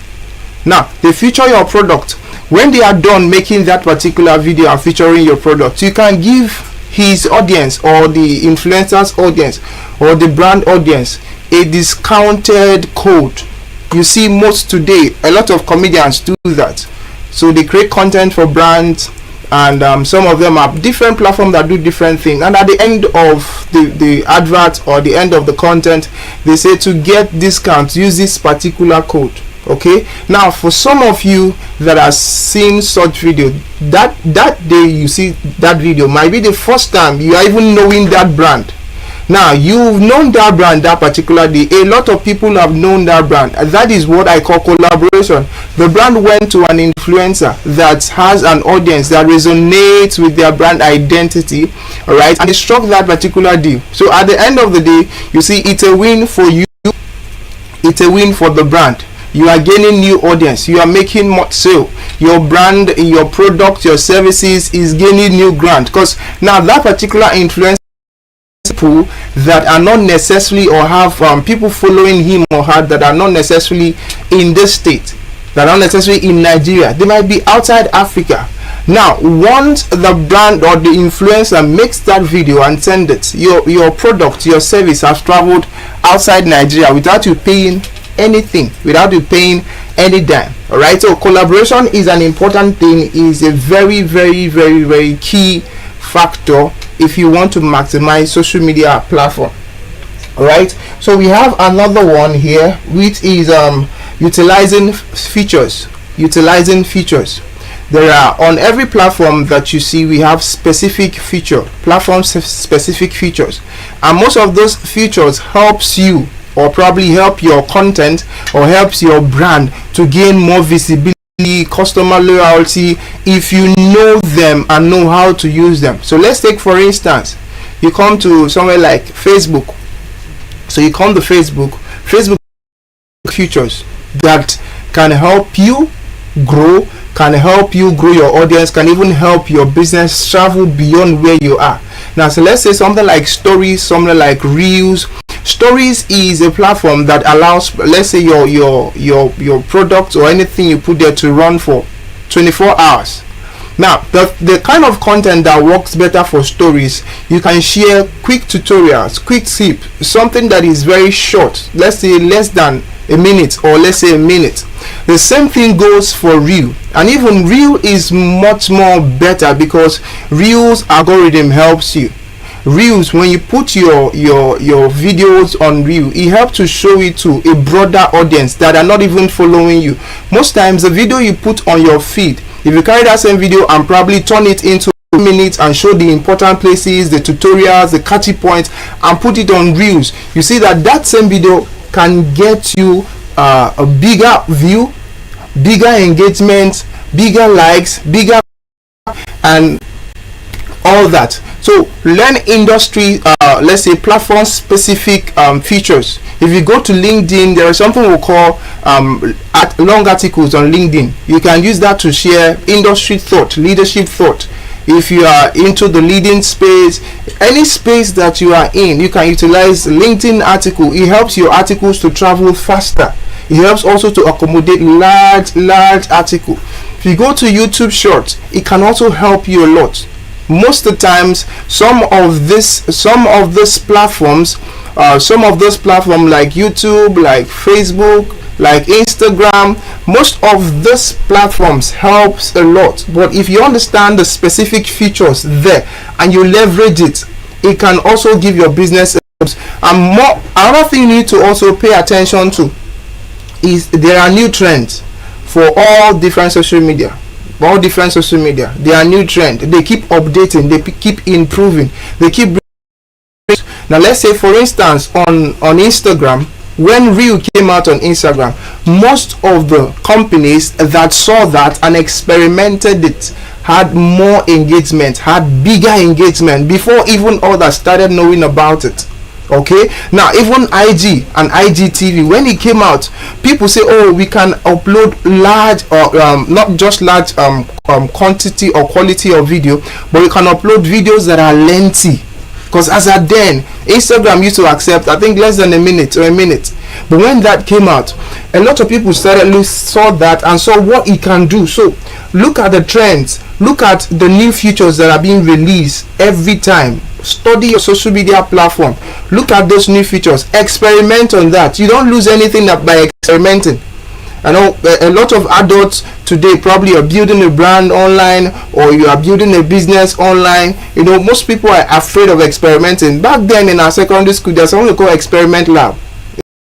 Now they feature your product. When they are done making that particular video and featuring your product, you can give his audience or the influencer's audience or the brand audience a discounted code. You see, most today a lot of comedians do that. So they create content for brands, and some of them have different platforms that do different things, and at the end of the advert or the end of the content, they say to get discounts, use this particular code. Okay, now for some of you that are seeing such video, that day you see that video might be the first time you are even knowing that brand. Now you've known that brand that particular day. A lot of people have known that brand. That is what I call collaboration. The brand went to an influencer that has an audience that resonates with their brand identity, all right, and they struck that particular deal. So at the end of the day, you see, it's a win for you, it's a win for the brand. You are gaining new audience, you are making more sale, your brand, your product, your services is gaining new ground, because now that particular influencer people that are not necessarily or have people following him or her that are not necessarily in this state, that are not necessarily in Nigeria, they might be outside Africa. Now once the brand or the influencer makes that video and send it, your product, your service has traveled outside Nigeria without you paying anything, without you paying any dime. All right, so collaboration is an important thing, is a very, very, very, very key factor if you want to maximize social media platform. All right, so we have another one here, which is utilizing features. There are, on every platform that you see, we have specific platform specific features, and most of those features helps you, or probably help your content or helps your brand to gain more visibility, customer loyalty, if you know them and know how to use them. So let's take, for instance, you come to somewhere like Facebook. So you come to Facebook features that can help you grow, can help you grow your audience, can even help your business travel beyond where you are. Now, so let's say something like stories, something like reels. Stories is a platform that allows, let's say, your product or anything you put there to run for 24 hours. Now the kind of content that works better for stories, you can share quick tutorials, quick tips, something that is very short, let's say less than a minute, or let's say a minute. The same thing goes for reel, and even reel is much more better because reels algorithm helps you. Reels, when you put your videos on reel, it helps to show it to a broader audience that are not even following you. Most times the video you put on your feed If you carry that same video and probably turn it into minutes and show the important places, the tutorials, the catchy points, and put it on reels, you see that that same video can get you a bigger view, bigger engagement, bigger likes, bigger, and all that. So learn industry, let's say platform specific features. If you go to LinkedIn, there is something we call long articles on LinkedIn. You can use that to share industry thought, leadership thought. If you are into the leading space, any space that you are in, you can utilize LinkedIn article. It helps your articles to travel faster. It helps also to accommodate large article. If you go to YouTube Shorts, it can also help you a lot. Most of the times, some of these platforms, like YouTube, like Facebook, like Instagram, most of these platforms helps a lot. But if you understand the specific features there and you leverage it, it can also give your business and more. Another thing you need to also pay attention to is there are new trends for all different social media. There are new trends. They keep updating, they keep improving, they keep. Now let's say for instance on Instagram, when Reel came out on Instagram, most of the companies that saw that and experimented it had more engagement, had bigger engagement before even others started knowing about it. Okay, now even IG and IGTV, when it came out, people say, oh, we can upload large or not just large quantity or quality of video, but we can upload videos that are lengthy. Because as at then, Instagram used to accept, I think, less than a minute. But when that came out, a lot of people saw that and saw what it can do. So look at the trends, look at the new features that are being released every time. Study your social media platform, look at those new features, experiment on that. You don't lose anything by experimenting. I know a lot of adults today probably are building a brand online, or you are building a business online. You know, most people are afraid of experimenting. Back then in our secondary school, there's something called experiment lab.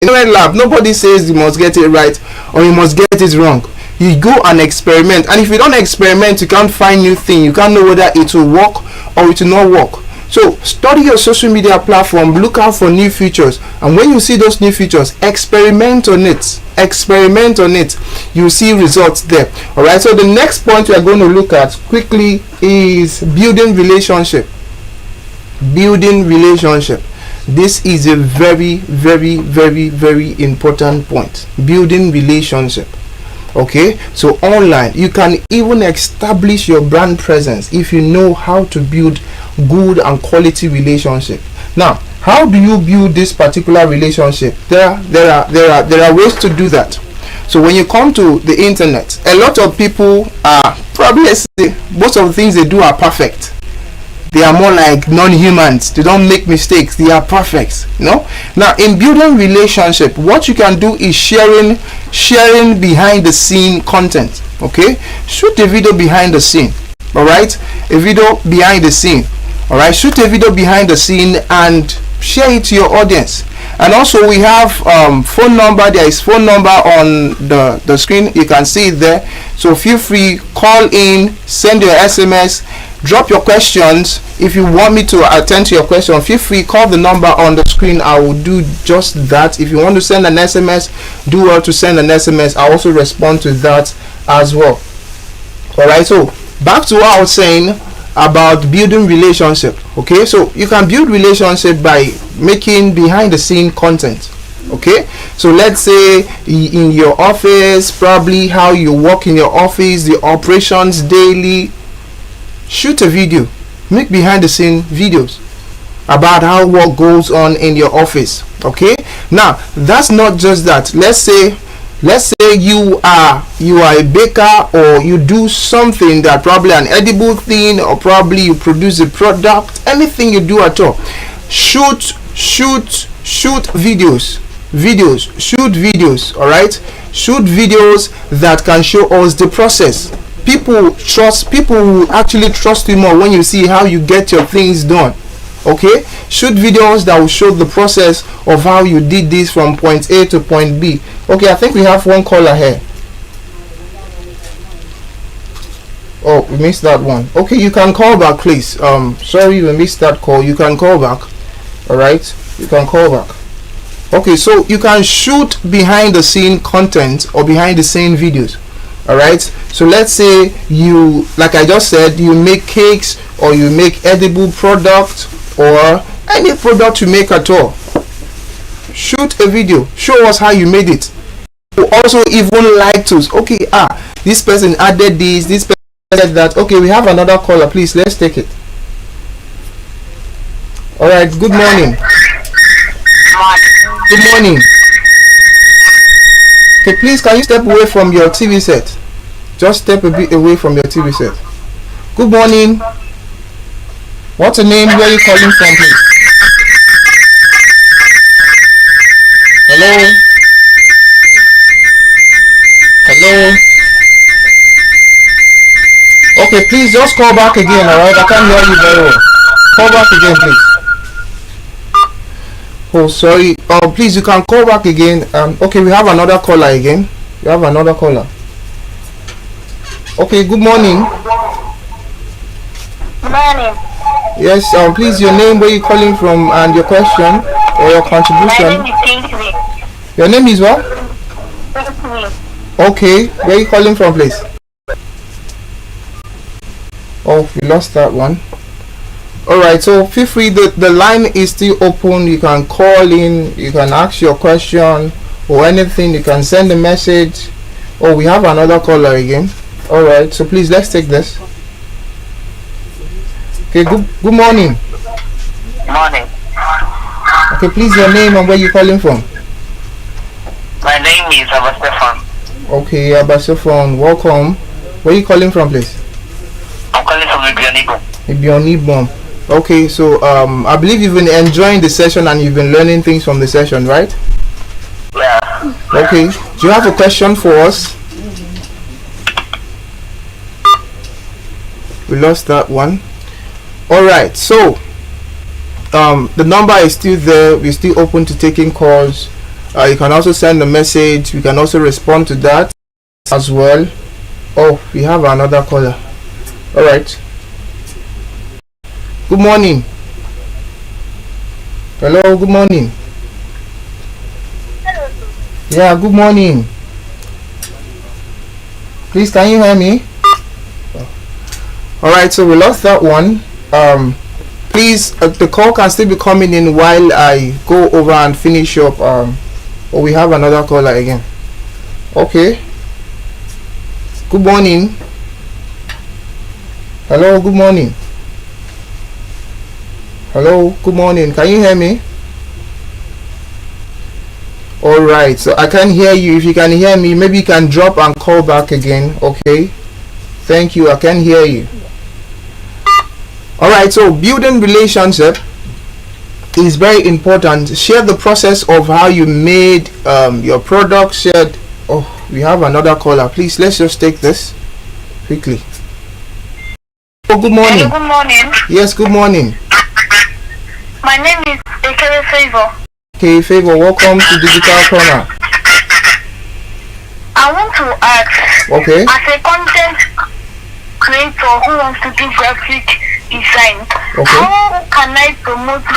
Experiment lab, nobody says you must get it right or you must get it wrong. You go and experiment, and if you don't experiment, you can't find new thing. You can't know whether it will work or it will not work. So study your social media platform, look out for new features, and when you see those new features, experiment on it. You see results there. All right, so the next point we are going to look at quickly is building relationship. This is a very important point. Building relationship. Okay, so online you can even establish your brand presence if you know how to build good and quality relationship. Now, how do you build this particular relationship? There are ways to do that. So when you come to the internet, a lot of people are probably, let's say, most of the things they do are perfect. They are more like non-humans. They don't make mistakes. They are perfect. No. Now, in building relationship, what you can do is sharing behind the scene content. Okay, shoot a video behind the scene. All right, a video behind the scene. All right, shoot a video behind the scene and share it to your audience. And also we have phone number. There is phone number on the screen. You can see it there. So feel free, call in, send your SMS, drop your questions. If you want me to attend to your question, feel free, call the number on the screen. I will do just that. If you want to send an SMS, do well to send an SMS. I'll also respond to that as well. All right, so back to what I was saying about building relationship. Okay, so you can build relationship by making behind the scene content. Okay, so let's say in your office, probably how you work in your office, the operations daily. Shoot a video, make behind the scene videos about how work goes on in your office. Okay, now that's not just that. Let's say you are a baker, or you do something that probably an edible thing, or probably you produce a product. Anything you do at all, shoot videos. All right, shoot videos that can show us the process. People will actually trust you more when you see how you get your things done. Okay, shoot videos that will show the process of how you did this from point A to point B. Okay, I think we have one caller here. Oh, we missed that one. Okay, you can call back, please. Sorry, we missed that call. You can call back. All right, you can call back. Okay, so you can shoot behind the scene content or behind the scene videos. All right, so let's say you, like I just said, you make cakes or you make edible product or any product you make at all. Shoot a video, show us how you made it. You also even like to, okay, this person added this person added that. Okay, we have another caller, please, let's take it. All right, good morning. Good morning. Okay, please, can you step away from your TV set? Just step a bit away from your TV set. Good morning. What's your name? Where are you calling from, please? Hello? Hello? Okay, please just call back again, alright? I can't hear you very well. Call back again, please. Oh, sorry. Please, you can call back again. Okay, we have another caller again. We have another caller. Okay, good morning. Good morning. Yes, please, your name, where you calling from, and your question or your contribution. My name is Kingsley. Your name is what? Kingsley. Okay, where you calling from, please? Oh, we lost that one. Alright, so feel free, the line is still open. You can call in, you can ask your question or anything, you can send a message. Oh, we have another caller again. Alright, so please, let's take this. Okay, good morning. Morning. Okay, please, your name and where you calling from? My name is Abastefan. Okay, Abastefan, welcome. Where you calling from, please? I'm calling from Ibionibom. Ibionibom. Okay, so I believe you've been enjoying the session and you've been learning things from the session, right? Yeah. Okay, do you have a question for us? We lost that one. Alright, so the number is still there. We're still open to taking calls. You can also send a message. We can also respond to that as well. Oh, we have another caller. Alright. Good morning. Hello, good morning. Yeah, good morning. Please, can you hear me? Alright, so we lost that one. Please, the call can still be coming in while I go over and finish up. Or we have another caller again. Okay. Good morning. Hello, good morning. Hello, good morning. Can you hear me? Alright, so I can't hear you. If you can hear me, maybe you can drop and call back again. Okay. Thank you. I can hear you. Alright, so building relationship is very important. Share the process of how you made your product. Shared. Oh, we have another caller. Please, let's just take this quickly. Oh, good morning. Hello, good morning. Yes, good morning. My name is Ekere Favor. Okay, Favor, welcome to Digital Corner. I want to ask, okay, as a content creator who wants to do graphic design, okay, how can I promote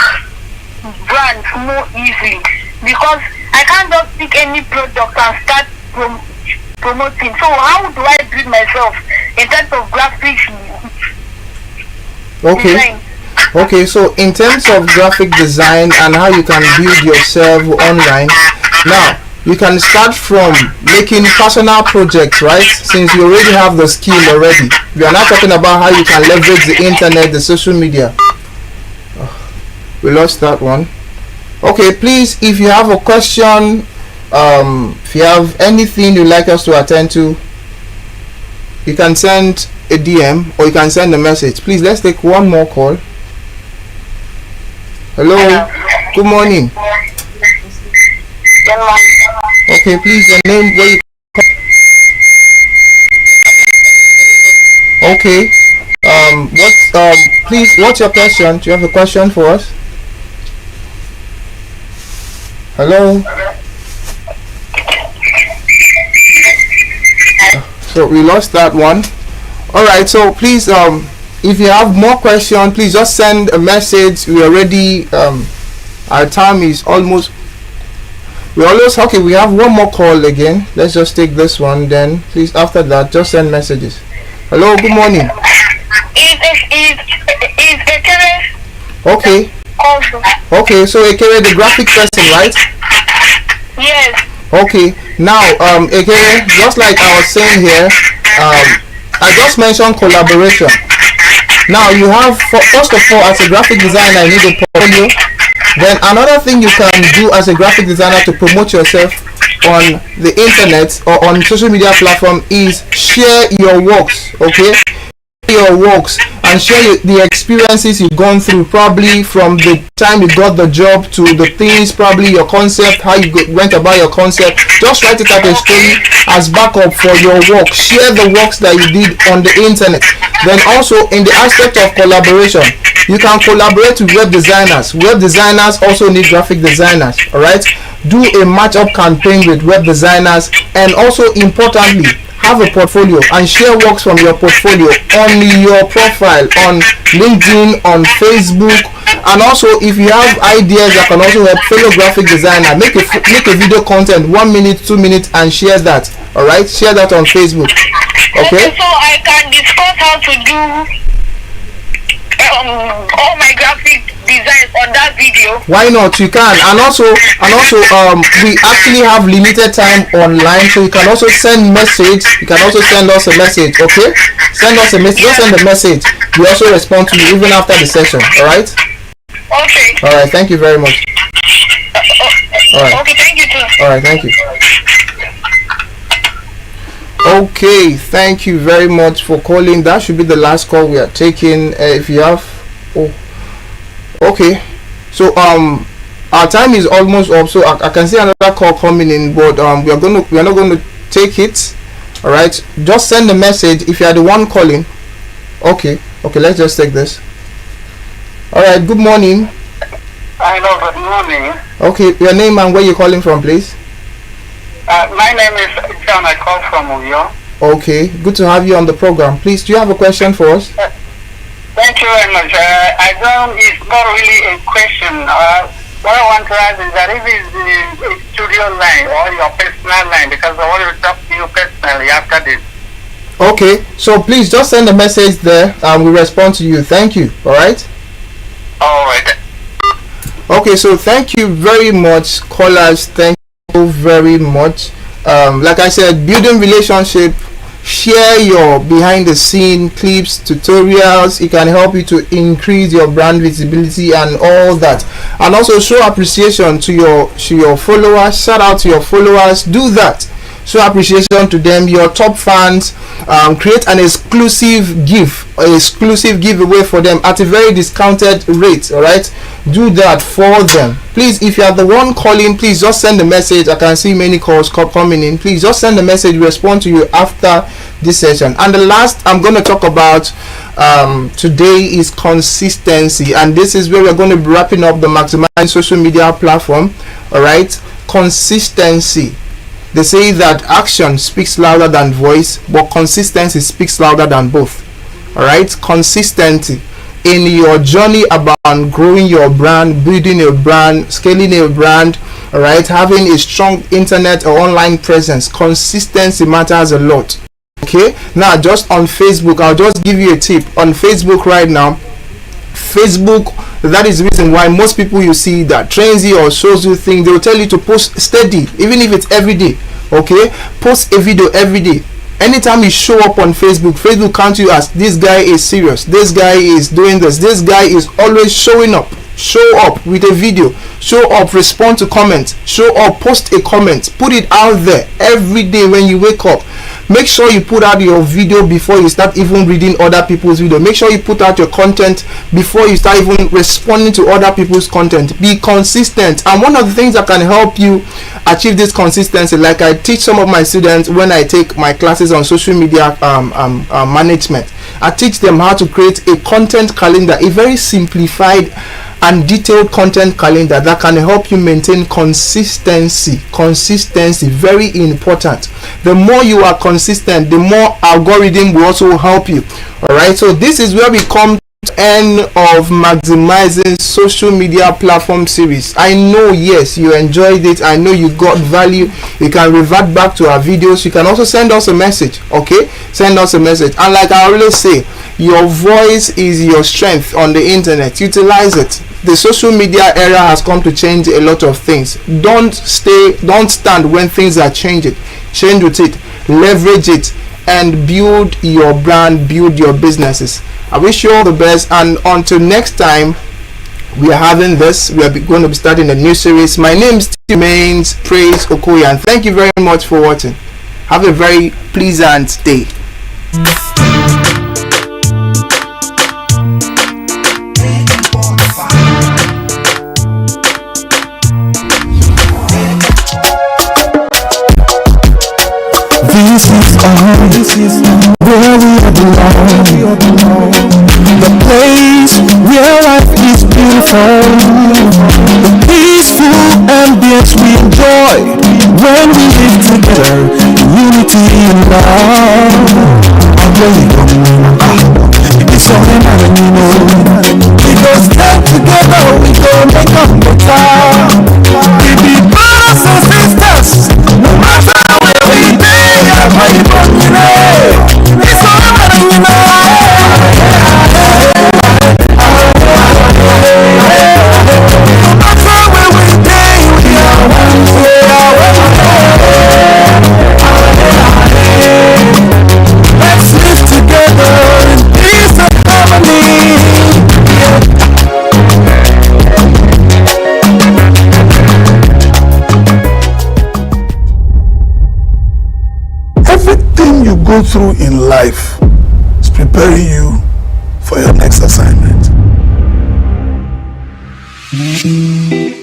brands more easily? Because I can't just pick any product and start promoting. So how do I build myself in terms of graphics design? Okay, so in terms of graphic design and how you can build yourself online, now you can start from making personal projects, right? Since you already have the skill already. We are not talking about how you can leverage the internet, the social media. We lost that one. Okay, please, if you have a question, if you have anything you'd like us to attend to, you can send a DM or you can send a message. Please, let's take one more call. Hello. Good morning. Good morning. Okay, please, your name, where you okay. Please, what's your question? Do you have a question for us? Hello. So we lost that one. All right, so please, if you have more questions, please just send a message. We already, our time is almost. We have one more call again. Let's just take this one. Then, please, after that, just send messages. Hello, good morning. Is Ekere? Okay. Okay, so Ekere, the graphic person, right? Yes. Okay. Now, Ekere, just like I was saying here, I just mentioned collaboration. Now, you have, first of all, as a graphic designer, you need a portfolio. Then another thing you can do as a graphic designer to promote yourself on the internet or on social media platform is share your works. Okay, your works and share the experiences you've gone through, probably from the time you got the job to the things, probably your concept, how you went about your concept. Just write it as a story as backup for your work. Share the works that you did on the internet. Then also in the aspect of collaboration, you can collaborate with web designers. Web designers also need graphic designers. All right, do a match-up campaign with web designers, and also importantly, have a portfolio and share works from your portfolio on your profile on LinkedIn, on Facebook. And also, if you have ideas that can also help fellow graphic designer, make a video content, 1 minute, 2 minutes, and share that. All right, share that on Facebook. Okay, so I can discuss how to do all my graphic designs on that video. Why not? You can. And also we actually have limited time online, so you can also send message. You can also send us a message. Okay, send us a message. Just send a message. We also respond to you even after the session. All right. Okay. All right, thank you very much. All right. Okay, thank you too. All right, thank you. Okay, thank you very much for calling. That should be the last call we are taking. If you have, okay, so our time is almost up, so I can see another call coming in, but we are not going to take it. All right, just send a message if you are the one calling. Okay, let's just take this. All right, good morning. Hello, good morning. Okay, your name and where you're calling from, please. My name is John. I call from Uyo. Okay, good to have you on the program. Please, do you have a question for us? Thank you very much. It's not really a question. What I want to ask is that if it's a studio line or your personal line, because I want to talk to you personally after this. Okay, so please just send a message there and we'll respond to you. Thank you. All right? All right. Okay, so thank you very much, callers. Thank you very much. Like I said, building relationship, share your behind the scene clips, tutorials. It can help you to increase your brand visibility and all that, and also show appreciation to your followers. Shout out to your followers. Do that. Show appreciation to them, your top fans. Create an exclusive giveaway for them at a very discounted rate. All right, do that for them. Please, if you are the one calling, please just send a message. I can see many calls coming in. Please just send a message. We respond to you after this session. And the last I'm going to talk about today is consistency, and this is where we're going to be wrapping up the Maximize social media platform. All right, consistency. They say that action speaks louder than voice, but consistency speaks louder than both. All right, consistency in your journey about growing your brand, building a brand, scaling a brand. All right, having a strong internet or online presence. Consistency matters a lot. Okay, now just on Facebook, I'll just give you a tip. On Facebook right now, Facebook, that is the reason why most people you see that trains you or shows you things, they will tell you to post steady, even if it's every day. Okay, post a video every day. Anytime you show up on Facebook, Facebook counts you as this guy is serious, this guy is doing this guy is always showing up. Show up with a video, show up, respond to comments, show up, post a comment, put it out there every day when you wake up. Make sure you put out your video before you start even reading other people's video. Make sure you put out your content before you start even responding to other people's content. Be consistent. And one of the things that can help you achieve this consistency, like I teach some of my students when I take my classes on social media management, I teach them how to create a content calendar, a very simplified and detailed content calendar that can help you maintain consistency. Consistency, very important. The more you are consistent, the more algorithm will also help you. All right, so this is where we come to end of maximizing social media platform series. I know, yes, you enjoyed it. I know you got value. You can revert back to our videos. You can also send us a message. Okay, send us a message. And like I always say, your voice is your strength on the internet. Utilize it. The social media era has come to change a lot of things. Don't stand when things are changing. Change with it, leverage it, and build your brand, build your businesses. I wish you all the best, and until next time, we are having this. We are going to be starting a new series. My name still remains Praise Okoye, and thank you very much for watching. Have a very pleasant day. This is where we belong. The place where life is beautiful. The peaceful ambience we enjoy when we live together in unity and love. It's all in because stand together we go make up the time. We be brothers and sisters, no matter where we be. It's let's live together in peace and harmony. Everything you go through in life is preparing you for your next assignment.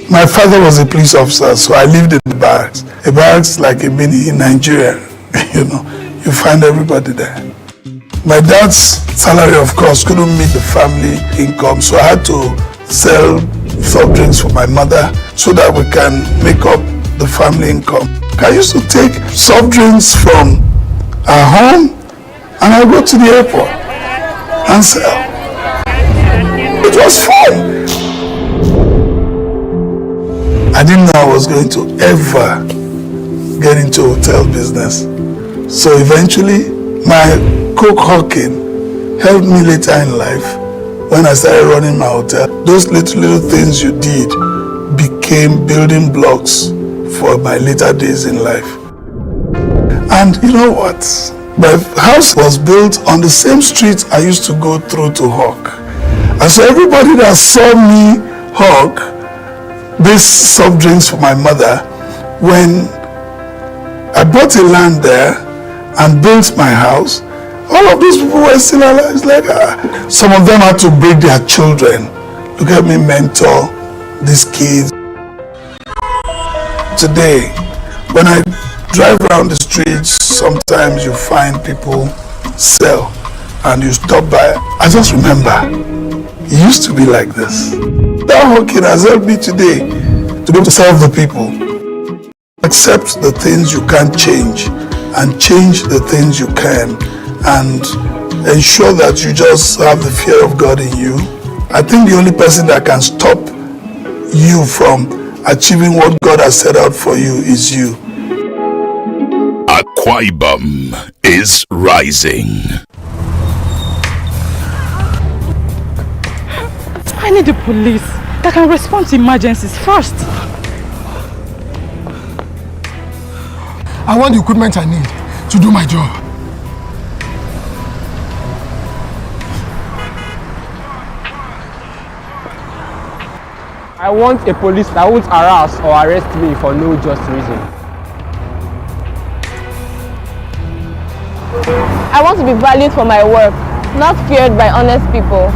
My father was a police officer, so I lived in the barracks. A barracks like a mini in Nigeria, you find everybody there. My dad's salary, of course, couldn't meet the family income, so I had to sell soft drinks for my mother so that we can make up the family income. I used to take soft drinks from our home and I go to the airport and sell. It was fun. I didn't know I was going to ever get into hotel business. So eventually, my coke hawking helped me later in life when I started running my hotel. Those little things you did became building blocks for my later days in life. And you know what? My house was built on the same street I used to go through to hawk. And so everybody that saw me hawk these soft drinks for my mother, when I bought a land there and built my house, all of these people were still alive. It's like, some of them had to break their children. Look at me mentor these kids. Today, when I drive around the streets, sometimes you find people sell and you stop by. I just remember, it used to be like this. That hawking has helped me today to be able to serve the people. Accept the things you can't change and change the things you can, and ensure that you just have the fear of God in you. I think the only person that can stop you from achieving what God has set out for you is you. Akwa Ibom is rising. I need the police that can respond to emergencies fast. I want the equipment I need to do my job. I want a police that won't harass or arrest me for no just reason. I want to be valued for my work, not feared by honest people.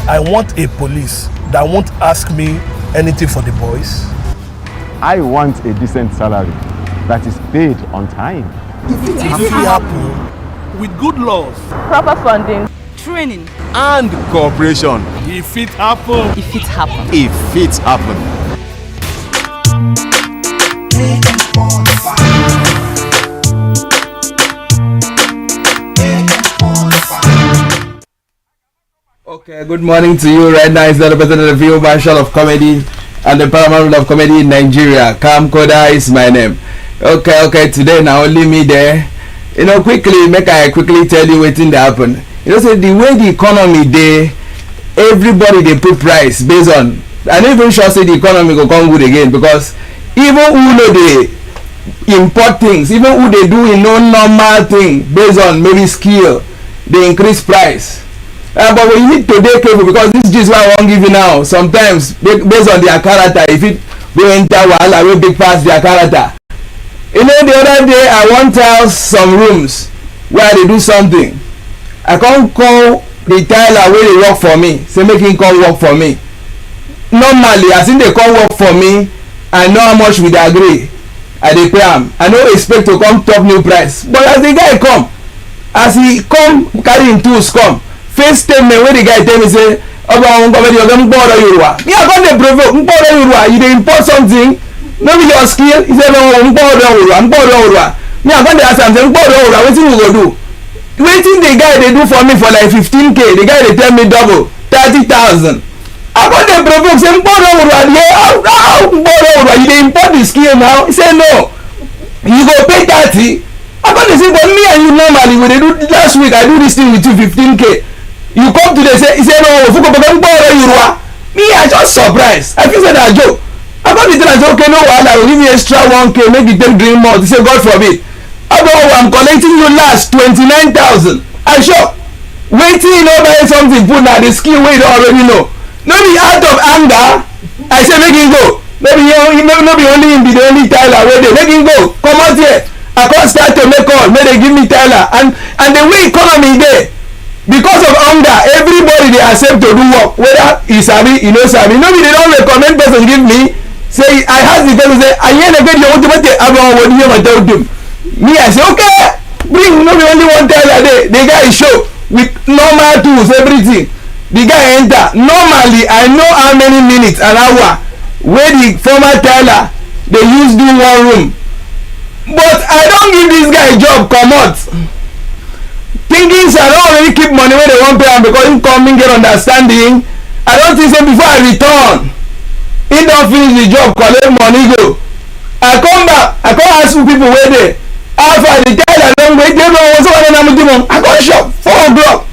I want a police that won't ask me anything for the boys. I want a decent salary that is paid on time. If it happen with good laws, proper funding, training, and cooperation. If it happen. if it happens. If it happen. Okay, good morning to you. Right now, it's the representative Field Marshal of Comedy and the Paramount of Comedy in Nigeria. Kam Koda is my name. Okay, today now only me there. You know, make I quickly tell you what thing that happen. You know, say the way the economy dey, everybody they put price based on. I don't even sure say the economy go come good again, because even who know they import things, even who they do in no normal thing based on maybe skill, they increase price. But we need to be careful, because this is what I won't give you now. Sometimes based on their character, if it go enter wahala wey big pass their character. You know, the other day I wan tell some rooms where they do something. I can't call the tailor wey dey work for me, say make him come work for me. Normally, as in they come work for me, I know how much we dey agree. I dey pay am. I no expect to come top new price. But as the guy come, as he come carry him tools come, first statement wey the guy tell me say, ọba àwọn comedy ọ̀gá ń gbọ́ ọ̀rọ̀ Yorùbá. Me I come dey provoke, ń gbọ́ ọ̀rọ̀ Yorùbá. You dey import something, no be your skill. He say no, ń gbọ́ ọ̀rọ̀ Yorùbá. Me I come dey ask am say, ń gbọ́ ọ̀rọ̀ Yorùbá, wetin we go do? Wetin the guy dey do for me for like 15k, the guy dey tell me double 30,000. I come dey provoke say, ń gbọ́ ọ̀rọ̀ Yorùbá. How ń gbọ́ ọ̀rọ̀ Yorùbá? You dey import the skill now. He say no, you go pay 30. I come dey say, but me and you normally we dey do last week. I do this thing with you 15k. You come today say, he say no, Fuko Baba Mboro Yoruba. Me, I just surprised. I feel say that joke. I come to tell say, okay, no wahala, I will give you extra 1k, make you take drink more. He say, God forbid. I'm collecting you last 29,000. I sure. Waiting, you know, buy something, put now the skill way you already know. No be out of anger. I say make him go. Maybe no be only him be the only Tyler where they make him go. Come out here. I can't start to make call. May they give me Tyler. And the way economy there. Because of hunger, everybody they accept to do work, whether he sabi, he no sabi. No be they don't recommend person give me. Say I ask the person say, I hear the good you want to make it. I don't want to tell them. Me I say okay, bring no be only one Tyler there. The guy show with normal tools, everything. The guy enter. Normally I know how many minutes an hour where the former Tyler they use do one room. But I don't give this guy job come out. Thinking say I don't really keep money when they won't pay am because him come in get understanding. I don't think so before I return. He don't finish the job, collect money go. I come back, I come ask you people where they. After the time I don't wait, they don't want someone I'm doing. I go shop 4 o'clock.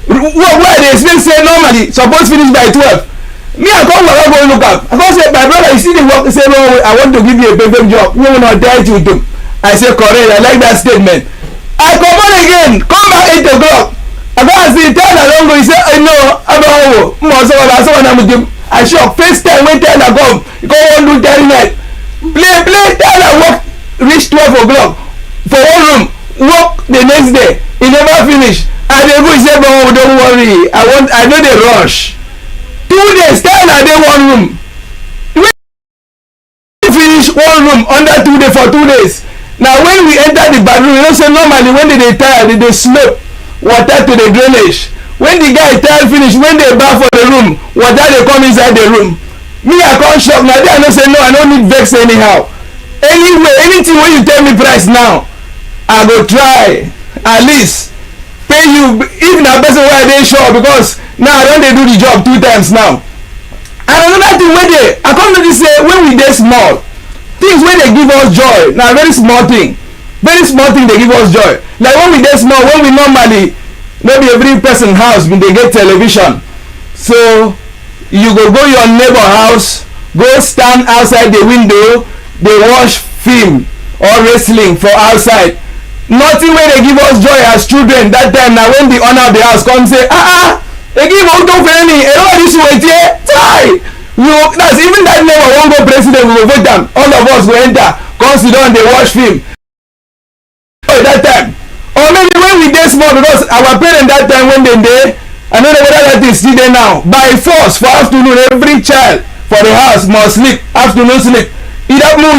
Where they still say normally supposed finish by 12. Me I come back, I go look up. I go say my brother, you see the work. He say no, I want to give you a perfect job. You will not die to them. I say correct. I like that statement. I come on again, come back 8 o'clock. I go and see Tyler don't go. He say, no, I don't know. I shock. First time when Tyler come, he go on do Tyler night. Play Tyler work reach 12 o'clock for one room. Work the next day. He never finish. And they go, he say, no, don't worry. I know they rush. 2 days, Tyler dey one room. When finish one room under 2 days for 2 days. Now when we enter the bathroom, you know say normally when they tire, they slope water to the drainage. When the guy tire finish, when they bath for the room, water they come inside the room. Me I come shop now. They I know say no, I don't need vex anyhow. Anyway, anything when you tell me price now, I go try at least pay you if na person wey I dey sure, because now I don dey do the job 2 times now. And another thing wey dey, I come notice say when we dey small, things wey dey give us joy na very small thing dey give us joy. Like when we dey small, when we normally no be every person house bin dey get television, so you go your neighbor house, go stand outside the window dey watch film or wrestling for outside. Nothing wey dey give us joy as children that time na when the owner of the house come say they give us don't pay any this way tie. That's even that neighbor wan go president, we go vote am, all of us go enter come sit down dey watch film that time. Or maybe when we dey small, because our parents that time when they dey, I don't know whether that is still there now, by force for afternoon every child for the house must sleep afternoon sleep. Either mo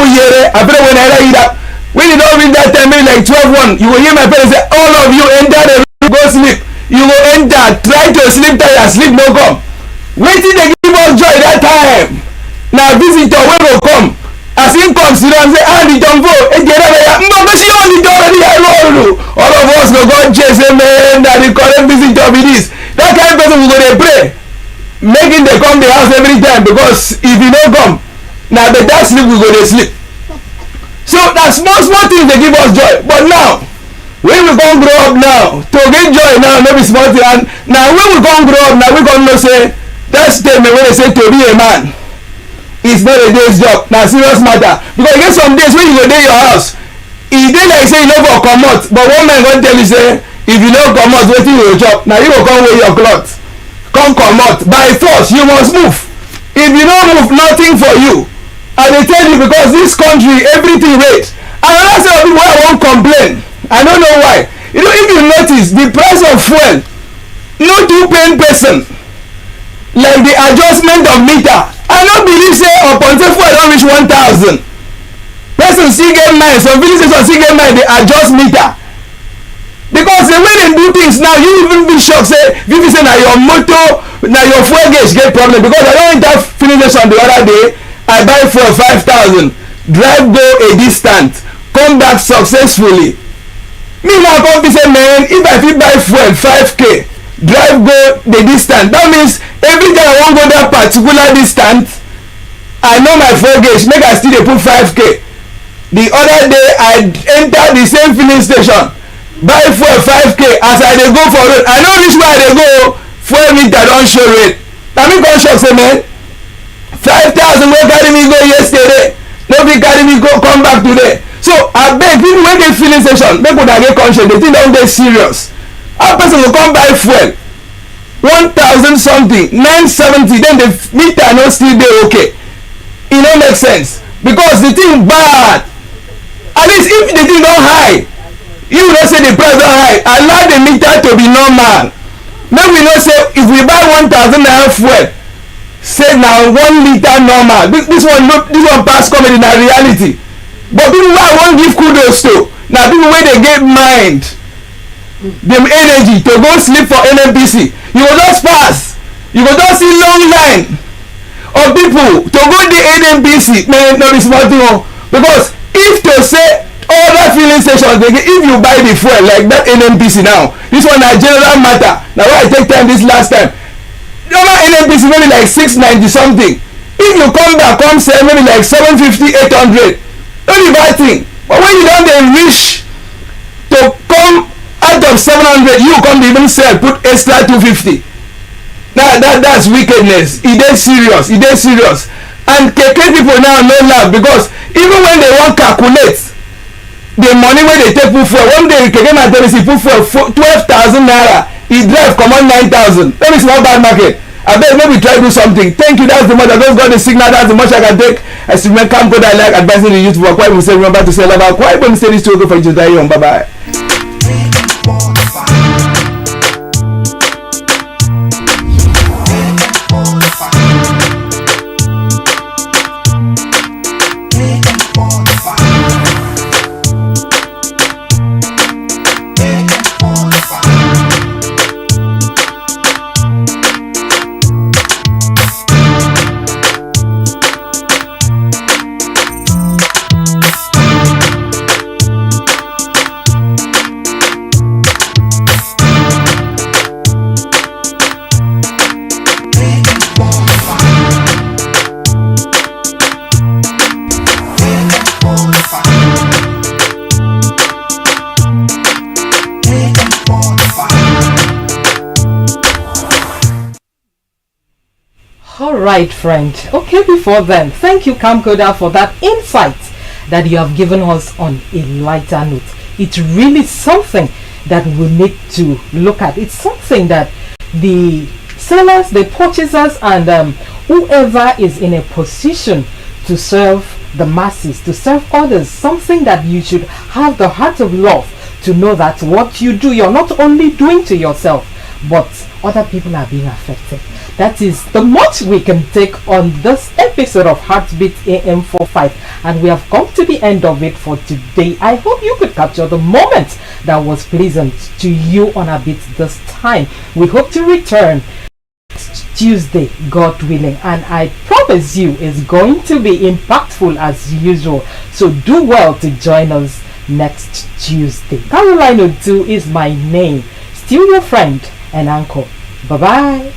yere after when I eat up, when you don't reach that time maybe like 12:01, you will hear my parents say all of you enter the room go sleep. you go enter try to sleep tire sleep no come. Wetin dey give us joy that time na visitor wey go come as him come sit down say the jumbo ejerebeya mbogosi on the door already hello all of us go go chase say man na the correct visitor be this. That kind of person we go dey pray make him dey come the house every time because if he no come na better sleep we go dey sleep. So na small things dey give us joy, but now when we come grow up now to get joy now no be small thing, and na when we come grow up now we come know say that statement wey dey say to be a man is not a day's job, na serious matter. Because you get some days when you go dey your house e dey like say you no for comot, but one man go tell you say if you no comot wetin you go chop, na you go come wear your cloth come comot by force. You must move. If you no move nothing for you. I dey tell you because this country everything rate. Another set of people wey I wan complain, I don't know why. You know, if you notice the price of fuel no too pain person like the adjustment of meter. I no believe say upon say fuel don reach 1,000 person still get mind, some filling station still get mind dey adjust meter because the way dem do things now you even be shocked say you be say na your motor na your fuel gauge get problem. Because I don enter filling station the other day, I buy fuel 5,000 drive go a distance come back successfully. Me now come be say man if I fit buy fuel 5k drive go the distance, that means every time I wan go that particular distance I know my fuel gauge make I still dey put 5k. The other day I enter the same filling station buy fuel 5k as I dey go for road I no reach where I dey go fuel meter don show rate. Na me come shock say man 5,000 wey carry me go yesterday no fit carry me go come back today. So abeg people wey dey filling station make una get conscience, the thing don dey serious. How person go come buy fuel 1,000 something 970 then the meter no still dey okay? E no make sense because the thing bad. At least if the thing don high you know say the price don high, allow the meter to be normal. Make we know say if we buy 1,000 naira fuel say na 1 litre normal, this one pass comedy na reality. But people wey I wan give kudos to na people wey dey get mind dem energy to go sleep for NNPC. You go just pass, you go just see long line of people to go the NNPC. Man, no be small thing o. Because if to say other filling stations dey get, if you buy the fuel like that NNPC now, this one na general matter. Na why I take time this last time. Normal NNPC maybe like 690 something. If you come back come sell maybe like 750 800, no be bad thing. But when you don dey reach to come out of 700 you come dey even sell put extra 250. That's wickedness. E dey serious, e dey serious. And keke people now no laugh because even when they wan calculate the money wey dey take put fuel, one day keke man tell me say put fuel 12,000 naira e drive comot 9,000. No be small bad market. Abeg make we try do something. Thank you. That's the much I just got the signal. That's the much I can take. As you may come good, I like advising the youth for quite say remember to say love out. Quite when say this to go for you to die on. Bye bye. Right, friend. Okay, before then, thank you, Camcoder, for that insight that you have given us on a lighter note. It's really something that we need to look at. It's something that the sellers, the purchasers, and whoever is in a position to serve the masses, to serve others, something that you should have the heart of love to know that what you do, you're not only doing to yourself, but other people are being affected. That is the much we can take on this episode of Heartbeat AM 45, and we have come to the end of it for today. I hope you could capture the moment that was pleasant to you on a bit this time. We hope to return Tuesday, God willing, and I promise you it's going to be impactful as usual. So do well to join us next Tuesday. Caroline Odu is my name, still your friend and uncle. Bye bye.